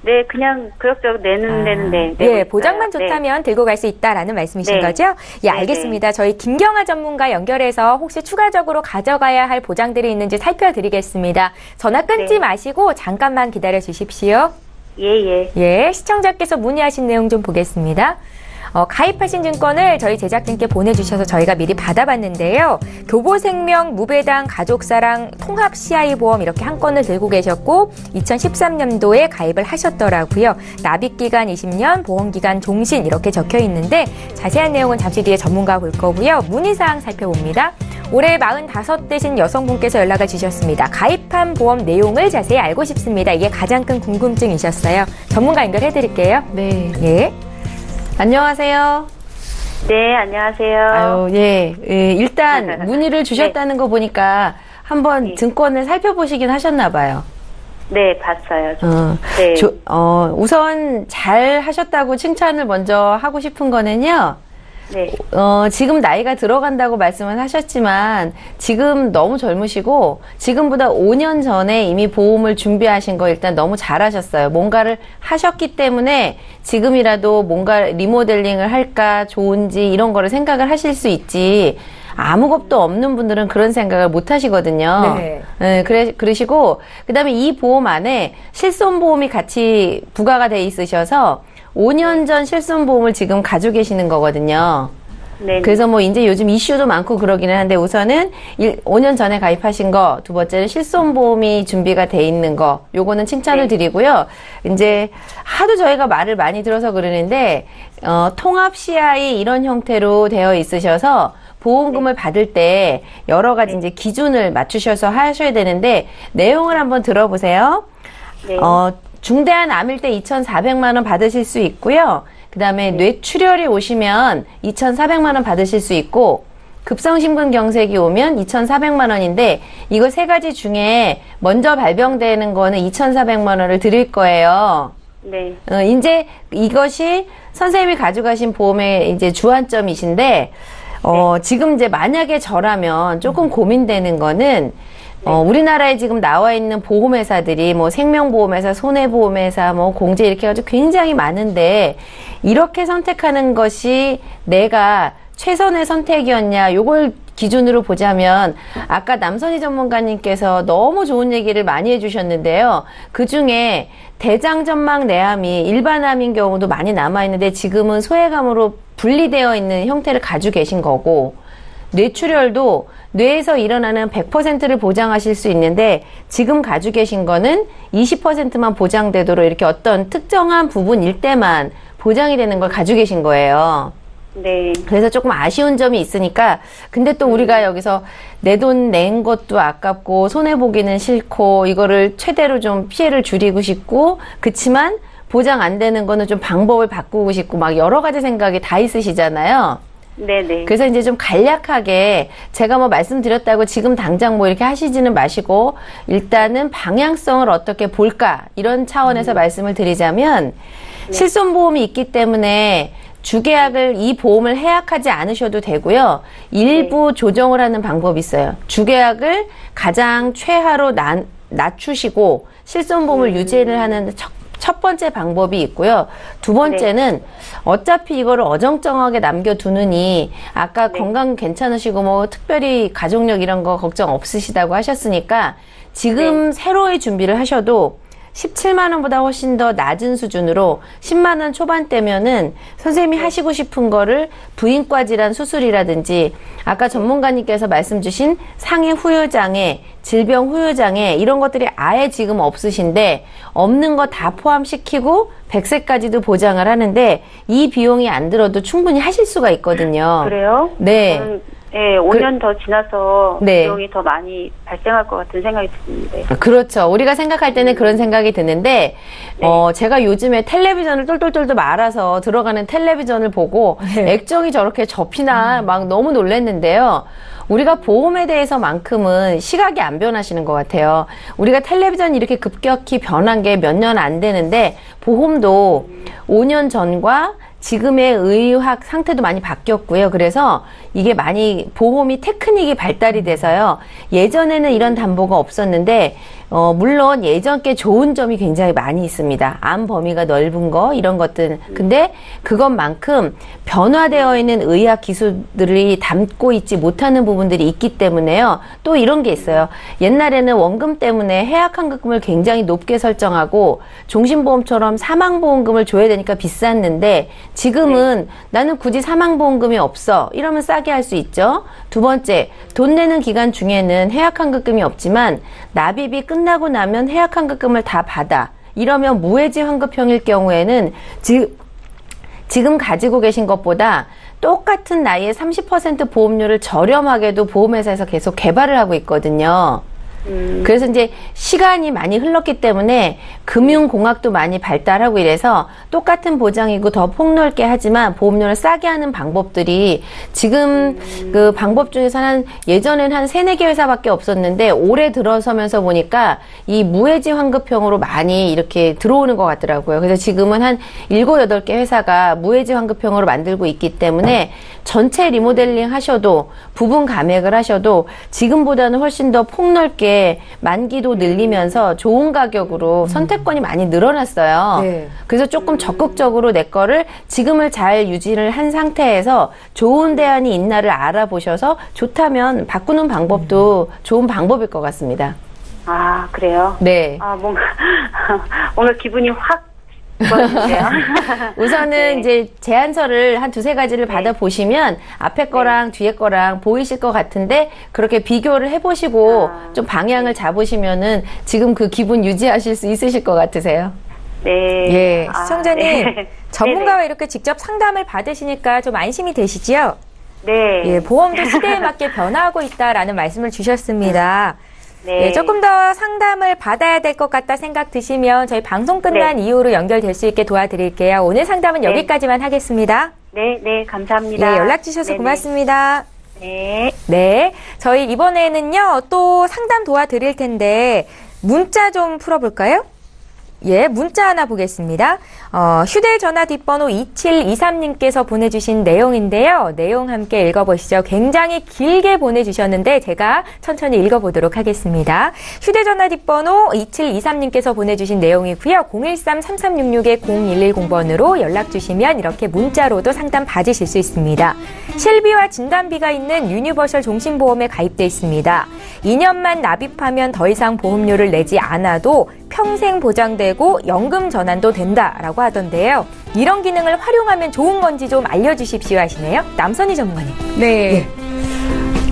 네, 그냥 그럭저럭 내는데. 예, 보장만 좋다면 들고 갈 수 있다라는 말씀이신 네. 거죠? 예, 네네. 알겠습니다. 저희 김경아 전문가 연결해서 혹시 추가적으로 가져가야 할 보장들이 있는지 살펴드리겠습니다. 전화 끊지 네. 마시고 잠깐만 기다려 주십시오. 예. 예, 시청자께서 문의하신 내용 좀 보겠습니다. 가입하신 증권을 저희 제작진께 보내주셔서 저희가 미리 받아봤는데요. 교보생명, 무배당, 가족사랑, 통합 CI 보험 이렇게 한 건을 들고 계셨고 2013년도에 가입을 하셨더라고요. 납입기간 20년, 보험기간 종신 이렇게 적혀 있는데 자세한 내용은 잠시 뒤에 전문가가 볼 거고요. 문의사항 살펴봅니다. 올해 45 되신 여성분께서 연락을 주셨습니다. 가입한 보험 내용을 자세히 알고 싶습니다. 이게 가장 큰 궁금증이셨어요. 전문가 연결해드릴게요. 네. 예. 안녕하세요. 네, 안녕하세요. 아유, 예. 일단 문의를 주셨다는 거 보니까 한번 네. 증권을 살펴보시긴 하셨나 봐요. 네, 봤어요. 네. 네. 우선 잘 하셨다고 칭찬을 먼저 하고 싶은 거는요. 네. 지금 나이가 들어간다고 말씀은 하셨지만 지금 너무 젊으시고 지금보다 5년 전에 이미 보험을 준비하신 거 일단 너무 잘하셨어요. 뭔가를 하셨기 때문에 지금이라도 뭔가 리모델링을 할까 좋은지 이런 거를 생각을 하실 수 있지 아무것도 없는 분들은 그런 생각을 못 하시거든요. 네. 그러시고 그다음에 이 보험 안에 실손보험이 같이 부과가 돼 있으셔서 5년 전 실손보험을 지금 가지고 계시는 거거든요. 네. 그래서 뭐 이제 요즘 이슈도 많고 그러기는 한데 우선은 5년 전에 가입하신 거, 두 번째는 실손보험이 준비가 돼 있는 거, 요거는 칭찬을 드리고요. 이제 하도 저희가 말을 많이 들어서 그러는데 통합 CI 이런 형태로 되어 있으셔서 보험금을 받을 때 여러 가지 이제 기준을 맞추셔서 하셔야 되는데 내용을 한번 들어보세요. 네. 중대한 암일 때 2,400만 원 받으실 수 있고요. 그 다음에 뇌출혈이 오시면 2,400만 원 받으실 수 있고 급성심근경색이 오면 2,400만 원인데 이거 세 가지 중에 먼저 발병되는 거는 2,400만 원을 드릴 거예요. 네. 이제 이것이 선생님이 가져가신 보험의 이제 주안점이신데, 지금 이제 만약에 저라면 조금 고민되는 거는, 우리나라에 지금 나와 있는 보험회사들이 뭐 생명보험회사, 손해보험회사, 뭐 공제 이렇게 해가지고 굉장히 많은데, 이렇게 선택하는 것이 내가 최선의 선택이었냐, 요걸 기준으로 보자면, 아까 남선희 전문가님께서 너무 좋은 얘기를 많이 해주셨는데요. 그 중에 대장전막 내암이 일반암인 경우도 많이 남아있는데, 지금은 소외감으로 분리되어 있는 형태를 가지고 계신 거고, 뇌출혈도 뇌에서 일어나는 100%를 보장하실 수 있는데 지금 가지고 계신 거는 20%만 보장되도록 이렇게 어떤 특정한 부분일 때만 보장이 되는 걸 가지고 계신 거예요. 네. 그래서 조금 아쉬운 점이 있으니까 근데 또 우리가 여기서 내 돈 낸 것도 아깝고 손해보기는 싫고 이거를 최대로 좀 피해를 줄이고 싶고 그치만 보장 안 되는 거는 좀 방법을 바꾸고 싶고 막 여러 가지 생각이 다 있으시잖아요. 네네. 그래서 이제 좀 간략하게 제가 뭐 말씀드렸다고 지금 당장 뭐 이렇게 하시지는 마시고 일단은 방향성을 어떻게 볼까 이런 차원에서 말씀을 드리자면 실손보험이 있기 때문에 주계약을 이 보험을 해약하지 않으셔도 되고요. 일부 조정을 하는 방법이 있어요. 주계약을 가장 최하로 낮추시고 실손보험을 유지를 하는 첫 번째 방법이 있고요. 두 번째는 어차피 이거를 어정쩡하게 남겨두느니 아까 건강 괜찮으시고 뭐 특별히 가족력 이런 거 걱정 없으시다고 하셨으니까 지금 새로이 준비를 하셔도 17만 원보다 훨씬 더 낮은 수준으로 10만 원 초반대면은 선생님이 하시고 싶은 거를 부인과 질환 수술이라든지 아까 전문가님께서 말씀 주신 상해 후유장애, 질병 후유장애 이런 것들이 아예 지금 없으신데 없는 거 다 포함시키고 100세까지도 보장을 하는데 이 비용이 안 들어도 충분히 하실 수가 있거든요. 그래요? 네. 네, 5년 더 지나서 네. 비용이 더 많이 발생할 것 같은 생각이 드는데. 그렇죠. 우리가 생각할 때는 그런 생각이 드는데, 제가 요즘에 텔레비전을 똘똘똘똘 말아서 들어가는 텔레비전을 보고 액정이 저렇게 접히나 막 너무 놀랐는데요. 우리가 보험에 대해서만큼은 시각이 안 변하시는 것 같아요. 우리가 텔레비전이 이렇게 급격히 변한 게 몇 년 안 되는데, 보험도 5년 전과 지금의 의학 상태도 많이 바뀌었고요. 그래서 이게 많이 보험이 테크닉이 발달이 돼서요. 예전에는 이런 담보가 없었는데 물론 예전 게 좋은 점이 굉장히 많이 있습니다. 암 범위가 넓은 거 이런 것들. 근데 그것만큼 변화되어 있는 의학 기술들이 담고 있지 못하는 부분들이 있기 때문에요. 또 이런 게 있어요. 옛날에는 원금 때문에 해약환급금을 굉장히 높게 설정하고 종신보험처럼 사망보험금을 줘야 되니까 비쌌는데 지금은 나는 굳이 사망보험금이 없어 이러면 싸게 할 수 있죠. 두 번째, 돈 내는 기간 중에는 해약환급금이 없지만 납입이 끝나고 나면 해약환급금을 다 받아. 이러면 무해지 환급형일 경우에는 지금 가지고 계신 것보다 똑같은 나이에 30% 보험료를 저렴하게도 보험회사에서 계속 개발을 하고 있거든요. 그래서 이제 시간이 많이 흘렀기 때문에 금융공학도 많이 발달하고 이래서 똑같은 보장이고 더 폭넓게 하지만 보험료를 싸게 하는 방법들이 지금 그 방법 중에서는 예전엔 한 3-4개 회사밖에 없었는데 올해 들어서면서 보니까 이 무해지 환급형으로 많이 이렇게 들어오는 것 같더라고요. 그래서 지금은 한 7-8개 회사가 무해지 환급형으로 만들고 있기 때문에 전체 리모델링 하셔도 부분 감액을 하셔도 지금보다는 훨씬 더 폭넓게 만기도 늘리면서 좋은 가격으로 선택권이 많이 늘어났어요. 네. 그래서 조금 적극적으로 내 거를 지금을 잘 유지를 한 상태에서 좋은 대안이 있나를 알아보셔서 좋다면 바꾸는 방법도 좋은 방법일 것 같습니다. 아, 그래요? 네. 아, 뭔가 기분이 확 우선은 네. 이제 제안서를 한 2-3가지를 받아보시면 앞에 거랑 뒤에 거랑 보이실 것 같은데 그렇게 비교를 해보시고 좀 방향을 잡으시면은 지금 그 기분 유지하실 수 있으실 것 같으세요? 네. 예. 시청자님, 네. 전문가와 네네. 이렇게 직접 상담을 받으시니까 좀 안심이 되시지요? 네. 예, 보험도 시대에 맞게 변화하고 있다라는 말씀을 주셨습니다. 네. 예, 조금 더 상담을 받아야 될 것 같다 생각 드시면 저희 방송 끝난 이후로 연결될 수 있게 도와드릴게요. 오늘 상담은 여기까지만 하겠습니다. 네, 네, 감사합니다. 예, 연락 주셔서 네네. 고맙습니다. 네. 네, 저희 이번에는요, 또 상담 도와드릴 텐데, 문자 좀 풀어볼까요? 예, 문자 하나 보겠습니다. 휴대전화 뒷번호 2723님께서 보내주신 내용인데요. 내용 함께 읽어보시죠. 굉장히 길게 보내주셨는데 제가 천천히 읽어보도록 하겠습니다. 휴대전화 뒷번호 2723님께서 보내주신 내용이고요. 013-3366-0110번으로 연락 주시면 이렇게 문자로도 상담 받으실 수 있습니다. 실비와 진단비가 있는 유니버셜 종신보험에 가입돼 있습니다. 2년만 납입하면 더 이상 보험료를 내지 않아도 평생 보장되고 연금 전환도 된다라고 하던데요. 이런 기능을 활용하면 좋은 건지 좀 알려주십시오 하시네요. 남선희 전문가님. 네.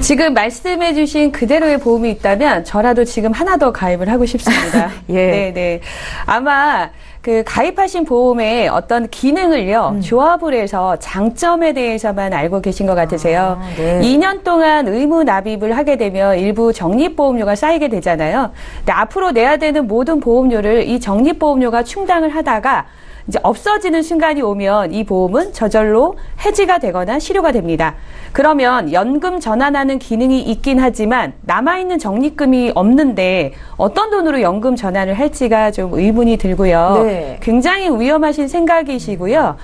지금 말씀해 주신 그대로의 보험이 있다면 저라도 지금 하나 더 가입을 하고 싶습니다. 예. 네. 아마 그 가입하신 보험의 어떤 기능을요, 조합을 해서 장점에 대해서만 알고 계신 것 같으세요. 네. 2년 동안 의무 납입을 하게 되면 일부 적립보험료가 쌓이게 되잖아요. 근데 앞으로 내야 되는 모든 보험료를 이 적립보험료가 충당을 하다가 이제 없어지는 순간이 오면 이 보험은 저절로 해지가 되거나 실효가 됩니다. 그러면 연금 전환하는 기능이 있긴 하지만 남아있는 적립금이 없는데 어떤 돈으로 연금 전환을 할지가 좀 의문이 들고요. 네. 굉장히 위험하신 생각이시고요.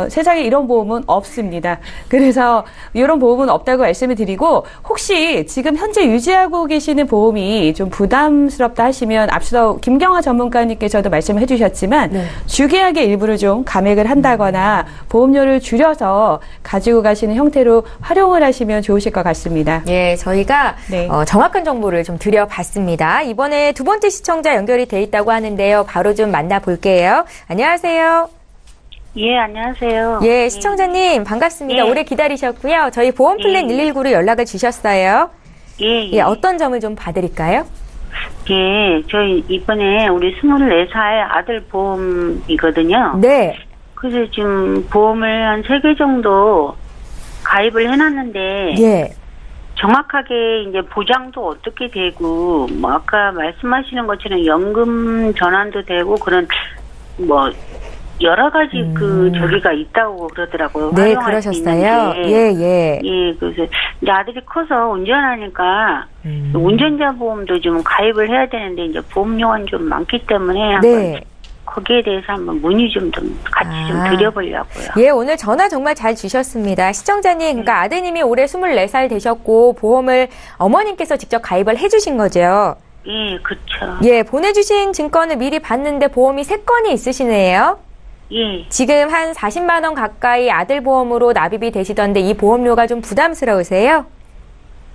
세상에 이런 보험은 없습니다. 그래서 이런 보험은 없다고 말씀을 드리고, 혹시 지금 현재 유지하고 계시는 보험이 좀 부담스럽다 하시면 앞서 김경화 전문가님께서도 말씀을 해주셨지만 네. 주계약의 일부를 좀 감액을 한다거나 보험료를 줄여서 가지고 가시는 형태로 활용을 하시면 좋으실 것 같습니다. 예, 저희가 네. 정확한 정보를 좀 드려봤습니다. 이번에 두 번째 시청자 연결이 돼 있다고 하는데요. 바로 좀 만나볼게요. 안녕하세요. 예, 안녕하세요. 예, 시청자님 반갑습니다. 예. 오래 기다리셨고요. 저희 보험플랜 예. 119로 연락을 주셨어요. 예. 예, 어떤 점을 좀 봐드릴까요? 예, 저희 이번에 우리 24살 아들 보험이거든요. 네. 그래서 지금 보험을 한 3개 정도 가입을 해놨는데, 예. 정확하게 이제 보장도 어떻게 되고, 뭐 아까 말씀하시는 것처럼 연금 전환도 되고, 그런 뭐 여러 가지 그 저기가 있다고 그러더라고요. 네, 활용할 수 그러셨어요. 있는 게. 예. 예, 그래서 이제 아들이 커서 운전하니까 운전자 보험도 좀 가입을 해야 되는데 이제 보험료가 좀 많기 때문에 한번 네. 거기에 대해서 한번 문의 좀 같이 좀 드려보려고요. 예, 오늘 전화 정말 잘 주셨습니다. 시청자님, 그러니까 아드님이 올해 24살 되셨고 보험을 어머님께서 직접 가입을 해주신 거죠? 예, 그렇죠. 예, 보내주신 증권을 미리 봤는데 보험이 3건이 있으시네요. 예, 지금 한 40만 원 가까이 아들 보험으로 납입이 되시던데 이 보험료가 좀 부담스러우세요?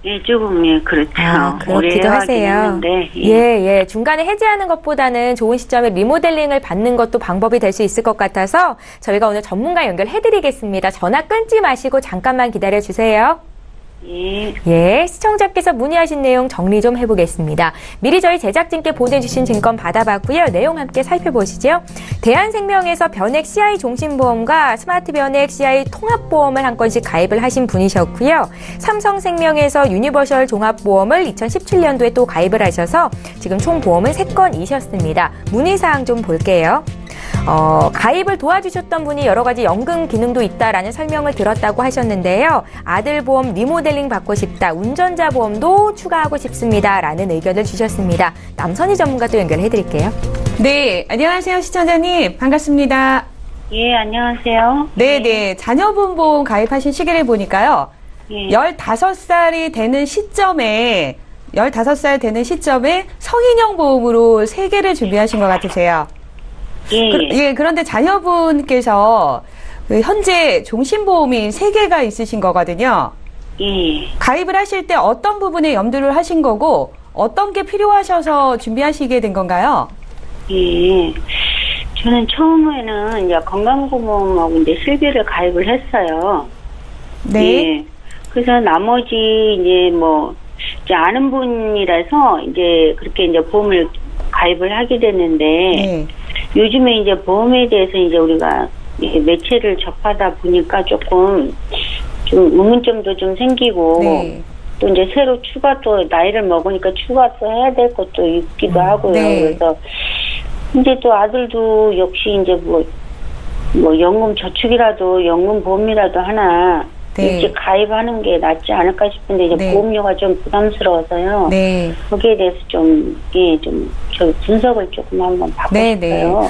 예, 조금 예, 그렇죠. 그렇기도 오래 하긴 하세요. 했는데, 예. 중간에 해지하는 것보다는 좋은 시점에 리모델링을 받는 것도 방법이 될 수 있을 것 같아서 저희가 오늘 전문가 연결해드리겠습니다. 전화 끊지 마시고 잠깐만 기다려주세요. 예, 시청자께서 문의하신 내용 정리 좀 해보겠습니다. 미리 저희 제작진께 보내주신 증권 받아봤고요. 내용 함께 살펴보시죠. 대한생명에서 변액 CI 종신보험과 스마트 변액 CI 통합보험을 한 건씩 가입을 하신 분이셨고요. 삼성생명에서 유니버셜 종합보험을 2017년도에 또 가입을 하셔서 지금 총 보험은 3건이셨습니다. 문의사항 좀 볼게요. 가입을 도와주셨던 분이 여러 가지 연금 기능도 있다라는 설명을 들었다고 하셨는데요. 아들 보험 리모델링 받고 싶다, 운전자 보험도 추가하고 싶습니다라는 의견을 주셨습니다. 남선희 전문가도 연결해드릴게요. 네, 안녕하세요, 시청자님. 반갑습니다. 예, 안녕하세요. 네. 자녀분 보험 가입하신 시기를 보니까요. 예. 15살이 되는 시점에 15살 되는 시점에 성인용 보험으로 3개를 준비하신 것 같으세요. 예. 그런데 자녀분께서 현재 종신보험이 3개가 있으신 거거든요. 예. 가입을 하실 때 어떤 부분에 염두를 하신 거고 어떤 게 필요하셔서 준비하시게 된 건가요? 예. 저는 처음에는 이제 건강보험하고 이제 실비를 가입을 했어요. 네. 예. 그래서 나머지 이제 뭐 이제 아는 분이라서 이제 그렇게 이제 보험을 가입을 하게 됐는데 네. 요즘에 이제 보험에 대해서 이제 우리가 매체를 접하다 보니까 조금 좀 의문점도 좀 생기고 네. 또 이제 새로 추가 또 나이를 먹으니까 추가 또 해야 될 것도 있기도 하고요. 네. 그래서 이제 또 아들도 역시 이제 뭐 연금 저축이라도 연금 보험이라도 하나 네. 일찍 가입하는 게 낫지 않을까 싶은데 이제 네. 보험료가 좀 부담스러워서요. 네. 거기에 대해서 저 분석을 조금 한번 받고 네, 싶어요.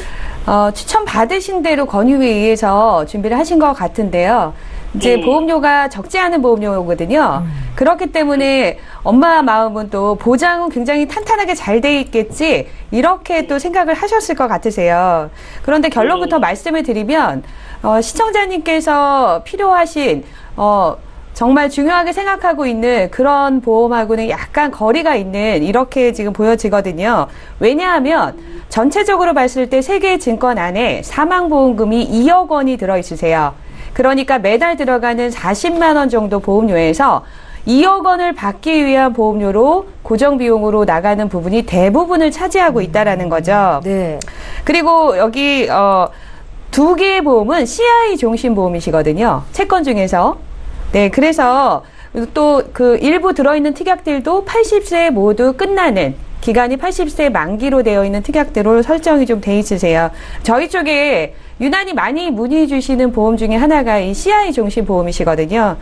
추천 받으신 대로 권유에 의해서 준비를 하신 것 같은데요. 이제 네. 보험료가 적지 않은 보험료거든요. 그렇기 때문에 엄마 마음은 또 보장은 굉장히 탄탄하게 잘 돼 있겠지 이렇게 또 생각을 하셨을 것 같으세요. 그런데 결론부터 말씀을 드리면 시청자님께서 필요하신 정말 중요하게 생각하고 있는 그런 보험하고는 약간 거리가 있는 이렇게 지금 보여지거든요. 왜냐하면 전체적으로 봤을 때 세계 증권 안에 사망보험금이 2억 원이 들어있으세요. 그러니까 매달 들어가는 40만 원 정도 보험료에서 2억 원을 받기 위한 보험료로 고정비용으로 나가는 부분이 대부분을 차지하고 있다라는 거죠. 네. 그리고 여기 두 개의 보험은 CI 종신 보험이시거든요. 채권 중에서. 네, 그래서 또 그 일부 들어있는 특약들도 80세 모두 끝나는 기간이 80세 만기로 되어 있는 특약대로 설정이 좀 돼 있으세요. 저희 쪽에 유난히 많이 문의 주시는 보험 중에 하나가 이 CI 종신 보험이시거든요.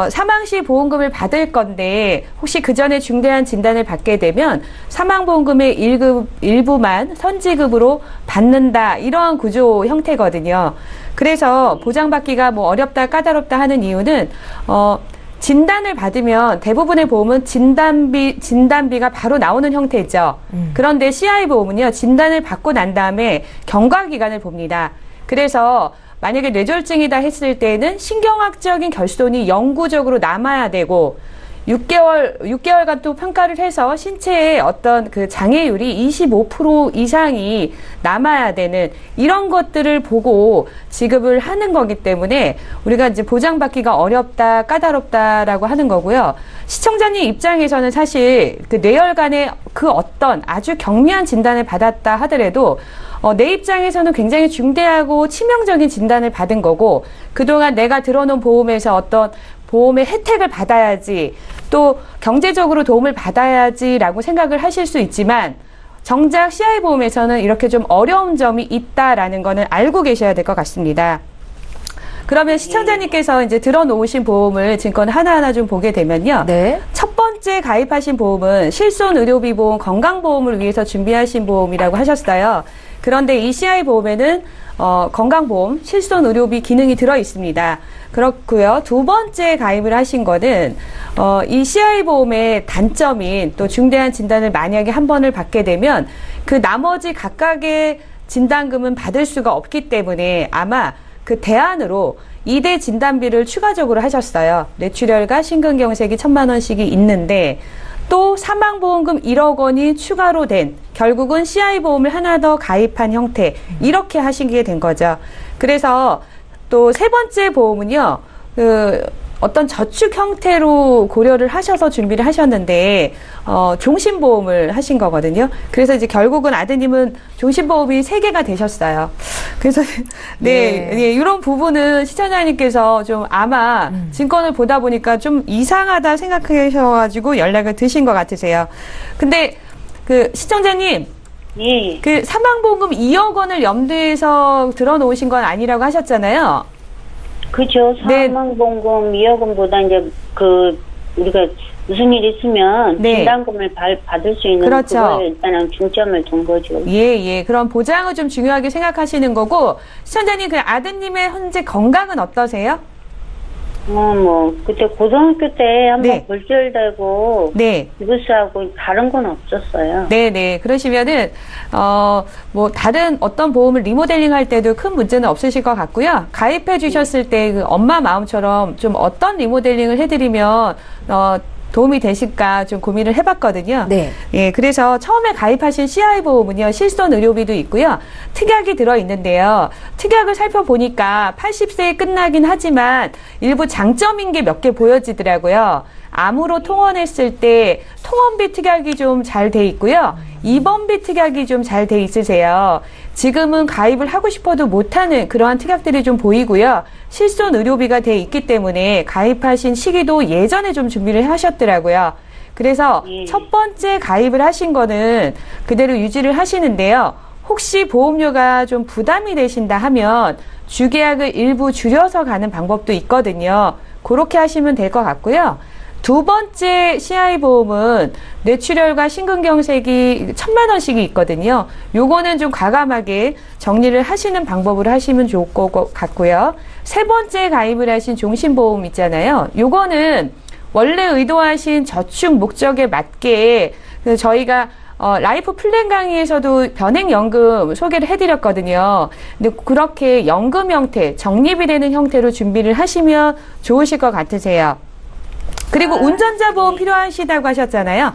사망 시 보험금을 받을 건데 혹시 그 전에 중대한 진단을 받게 되면 사망보험금의 일부만 선지급으로 받는다 이러한 구조 형태거든요. 그래서 보장받기가 뭐 어렵다 까다롭다 하는 이유는 진단을 받으면 대부분의 보험은 진단비가 바로 나오는 형태죠. 그런데 CI 보험은요, 진단을 받고 난 다음에 경과기간을 봅니다. 그래서 만약에 뇌졸중이다 했을 때는 신경학적인 결손이 영구적으로 남아야 되고 6개월간 또 평가를 해서 신체의 어떤 그 장애율이 25% 이상이 남아야 되는 이런 것들을 보고 지급을 하는 거기 때문에 우리가 이제 보장받기가 어렵다, 까다롭다라고 하는 거고요. 시청자님 입장에서는 사실 그 뇌혈관의 그 어떤 아주 경미한 진단을 받았다 하더라도 내 입장에서는 굉장히 중대하고 치명적인 진단을 받은 거고 그동안 내가 들어놓은 보험에서 어떤 보험의 혜택을 받아야지 또 경제적으로 도움을 받아야지라고 생각을 하실 수 있지만 정작 CI보험에서는 이렇게 좀 어려운 점이 있다라는 거는 알고 계셔야 될 것 같습니다. 그러면 시청자님께서 이제 들어놓으신 보험을 증권 하나하나 좀 보게 되면요. 네. 첫 번째 가입하신 보험은 실손 의료비 보험 건강보험을 위해서 준비하신 보험이라고 하셨어요. 그런데 이 CI보험에는 건강보험, 실손 의료비 기능이 들어 있습니다. 그렇고요. 두 번째 가입을 하신 거는 이 CI보험의 단점인 또 중대한 진단을 만약에 한 번을 받게 되면 그 나머지 각각의 진단금은 받을 수가 없기 때문에 아마 그 대안으로 2대 진단비를 추가적으로 하셨어요. 뇌출혈과 심근경색이 1,000만 원씩이 있는데 또 사망보험금 1억 원이 추가로 된 결국은 CI보험을 하나 더 가입한 형태 이렇게 하시게 된 거죠. 그래서 또 세 번째 보험은요. 어떤 저축 형태로 고려를 하셔서 준비를 하셨는데 종신보험을 하신 거거든요. 그래서 이제 결국은 아드님은 종신보험이 3개가 되셨어요. 그래서 네, 이런 부분은 시청자님께서 좀 아마 증권을 보다 보니까 좀 이상하다 생각하셔가지고 연락을 드신 것 같으세요. 근데 그 시청자님 예. 그 사망보험금 2억 원을 염두에서 들어놓으신 건 아니라고 하셨잖아요. 그죠. 네. 사망보험금 2억 원보다 이제 우리가 무슨 일 있으면 네. 진단금을 받을 수 있는 그렇죠. 그거에 일단은 중점을 둔 거죠. 예. 그럼 보장을 좀 중요하게 생각하시는 거고 시청자님 그 아드님의 현재 건강은 어떠세요? 그때 고등학교 때 한번 네. 골절되고 네. 기부스하고 다른 건 없었어요. 네. 그러시면은 뭐 다른 어떤 보험을 리모델링 할 때도 큰 문제는 없으실 것 같고요. 가입해 주셨을 때 그 엄마 마음처럼 좀 어떤 리모델링을 해드리면 도움이 되실까 좀 고민을 해봤거든요. 네. 예, 그래서 처음에 가입하신 CI보험은요, 실손 의료비도 있고요, 특약이 들어있는데요. 특약을 살펴보니까 80세에 끝나긴 하지만 일부 장점인 게 몇 개 보여지더라고요. 암으로 통원했을 때 통원비 특약이 좀 잘 돼 있고요. 입원비 특약이 좀 잘 돼 있으세요. 지금은 가입을 하고 싶어도 못하는 그러한 특약들이 좀 보이고요. 실손 의료비가 돼 있기 때문에 가입하신 시기도 예전에 좀 준비를 하셨더라고요. 그래서 첫 번째 가입을 하신 거는 그대로 유지를 하시는데요. 혹시 보험료가 좀 부담이 되신다 하면 주계약을 일부 줄여서 가는 방법도 있거든요. 그렇게 하시면 될 것 같고요. 두 번째 CI 보험은 뇌출혈과 심근경색이 1,000만 원씩이 있거든요. 요거는 좀 과감하게 정리를 하시는 방법으로 하시면 좋을 것 같고요. 세 번째 가입을 하신 종신보험 있잖아요. 요거는 원래 의도하신 저축 목적에 맞게 저희가 라이프 플랜 강의에서도 변액연금 소개를 해드렸거든요. 근데 그렇게 연금 형태, 적립이 되는 형태로 준비를 하시면 좋으실 것 같으세요. 그리고 운전자 보험 필요하시다고 하셨잖아요.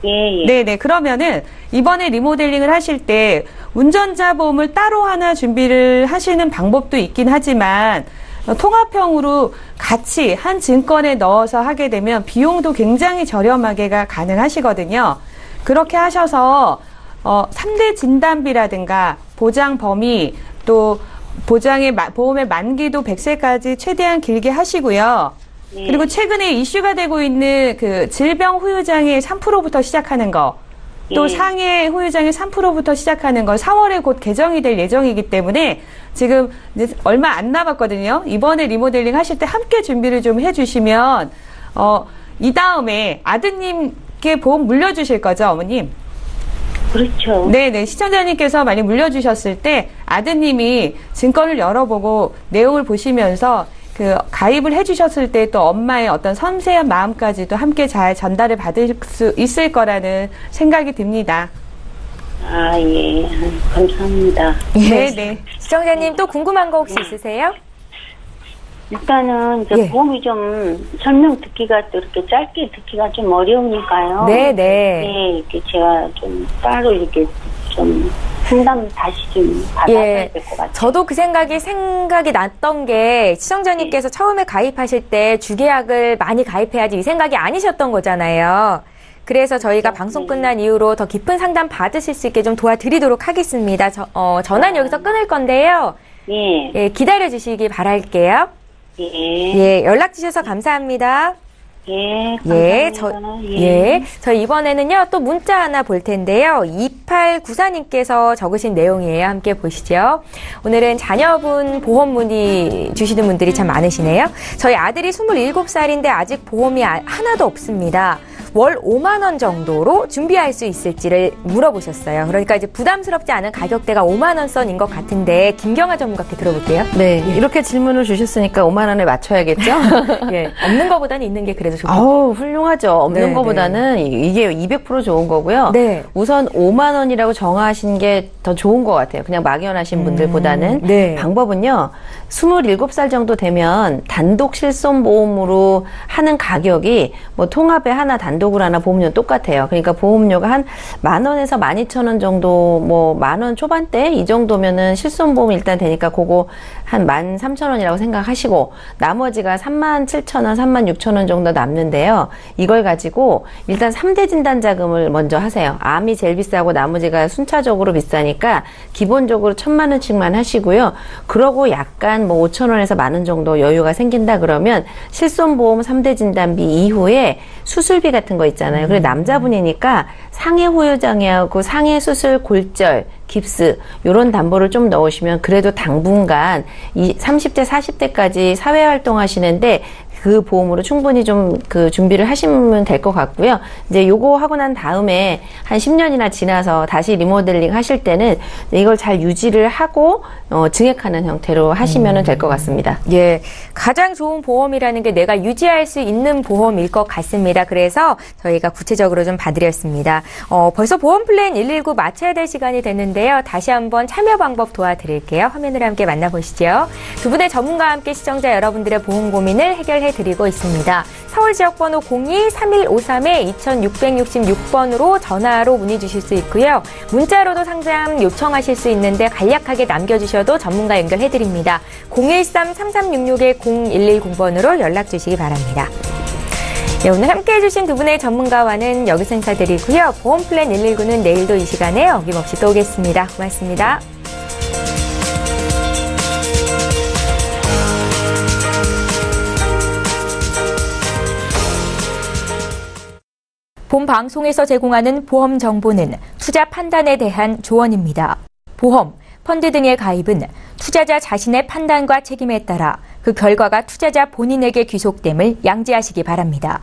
예, 예. 네네. 그러면은 이번에 리모델링을 하실 때 운전자 보험을 따로 하나 준비를 하시는 방법도 있긴 하지만 통합형으로 같이 한 증권에 넣어서 하게 되면 비용도 굉장히 저렴하게가 가능하시거든요. 그렇게 하셔서 3대 진단비라든가 보장 범위 또 보험의 만기도 100세까지 최대한 길게 하시고요. 네. 그리고 최근에 이슈가 되고 있는 그 질병 후유장애 3%부터 시작하는 거, 또 예. 상해 후유장애 3%부터 시작하는 거 4월에 곧 개정이 될 예정이기 때문에 지금 이제 얼마 안 남았거든요. 이번에 리모델링 하실 때 함께 준비를 좀 해주시면 이 다음에 아드님께 보험 물려주실 거죠, 어머님? 그렇죠. 네네. 시청자님께서 많이 물려주셨을 때 아드님이 증권을 열어보고 내용을 보시면서 그 가입을 해주셨을 때 또 엄마의 어떤 섬세한 마음까지도 함께 잘 전달을 받을 수 있을 거라는 생각이 듭니다. 아, 예. 감사합니다. 네네. 시청자님 또 궁금한 거 혹시 있으세요? 일단은 이제 예. 보험이 좀 설명 듣기가 또 이렇게 짧게 듣기가 좀 어려우니까요. 네네. 예, 이렇게 제가 좀 따로 이렇게 좀 상담 다시 좀 받아야 예, 될 것 같아요. 저도 그 생각이 났던 게 시청자님께서 처음에 가입하실 때 주계약을 많이 가입해야지 이 생각이 아니셨던 거잖아요. 그래서 저희가 방송 끝난 이후로 더 깊은 상담 받으실 수 있게 좀 도와드리도록 하겠습니다. 전화는 여기서 끊을 건데요. 예, 예, 기다려 주시기 바랄게요. 예, 예, 연락 주셔서 감사합니다. 예, 예, 감사합니다. 저희 이번에는요, 또 문자 하나 볼 텐데요. 2894님께서 적으신 내용이에요. 함께 보시죠. 오늘은 자녀분 보험 문의 주시는 분들이 참 많으시네요. 저희 아들이 27살인데 아직 보험이 하나도 없습니다. 월 5만 원 정도로 준비할 수 있을지를 물어보셨어요. 그러니까 이제 부담스럽지 않은 가격대가 5만 원 선인 것 같은데 김경아 전문가께 들어볼게요. 네, 이렇게 질문을 주셨으니까 5만 원에 맞춰야겠죠? 예, 없는 것보다는 있는 게 그래도 좋고. 아우, 훌륭하죠. 없는 네, 것보다는 이게 200% 좋은 거고요. 네. 우선 5만 원이라고 정하신 게 더 좋은 것 같아요. 그냥 막연하신 분들보다는. 네. 방법은요. 27살 정도 되면 단독 실손보험으로 하는 가격이 뭐 통합에 하나 단독으로 하나 보험료 똑같아요. 그러니까 보험료가 한 10,000원에서 12,000원 정도, 뭐 10,000원 초반대 이 정도면은 실손보험이 일단 되니까 그거 한 13,000원이라고 생각하시고 나머지가 37,000원, 36,000원 정도 남는데요. 이걸 가지고 일단 3대 진단자금을 먼저 하세요. 암이 제일 비싸고 나머지가 순차적으로 비싸니까 기본적으로 1,000만 원씩만 하시고요. 그러고 약간 뭐 5,000원에서 10,000원 정도 여유가 생긴다 그러면 실손보험 3대 진단비 이후에 수술비 같은 거 있잖아요. 그리고 남자분이니까 상해 후유장애하고 상해 수술 골절, 깁스 이런 담보를 좀 넣으시면 그래도 당분간 이 30대, 40대까지 사회활동 하시는데 그 보험으로 충분히 좀 그 준비를 하시면 될 것 같고요. 이제 요거 하고 난 다음에 한 10년이나 지나서 다시 리모델링 하실 때는 이걸 잘 유지를 하고 증액하는 형태로 하시면 될 것 같습니다. 예, 가장 좋은 보험이라는 게 내가 유지할 수 있는 보험일 것 같습니다. 그래서 저희가 구체적으로 좀 봐드렸습니다. 벌써 보험 플랜 119 마쳐야 될 시간이 됐는데요. 다시 한번 참여 방법 도와드릴게요. 화면으로 함께 만나보시죠. 두 분의 전문가와 함께 시청자 여러분들의 보험 고민을 해결해드리고 있습니다. 서울 지역번호 02-3153-2666번으로 전화로 문의 주실 수 있고요. 문자로도 상담 요청하실 수 있는데 간략하게 남겨주셔도 전문가 연결해드립니다. 013-3366-0110번으로 연락 주시기 바랍니다. 네, 오늘 함께해 주신 두 분의 전문가와는 여기서 인사드리고요. 보험 플랜 119는 내일도 이 시간에 어김없이 또 오겠습니다. 고맙습니다. 본 방송에서 제공하는 보험 정보는 투자 판단에 대한 조언입니다. 보험, 펀드 등의 가입은 투자자 자신의 판단과 책임에 따라 그 결과가 투자자 본인에게 귀속됨을 양지하시기 바랍니다.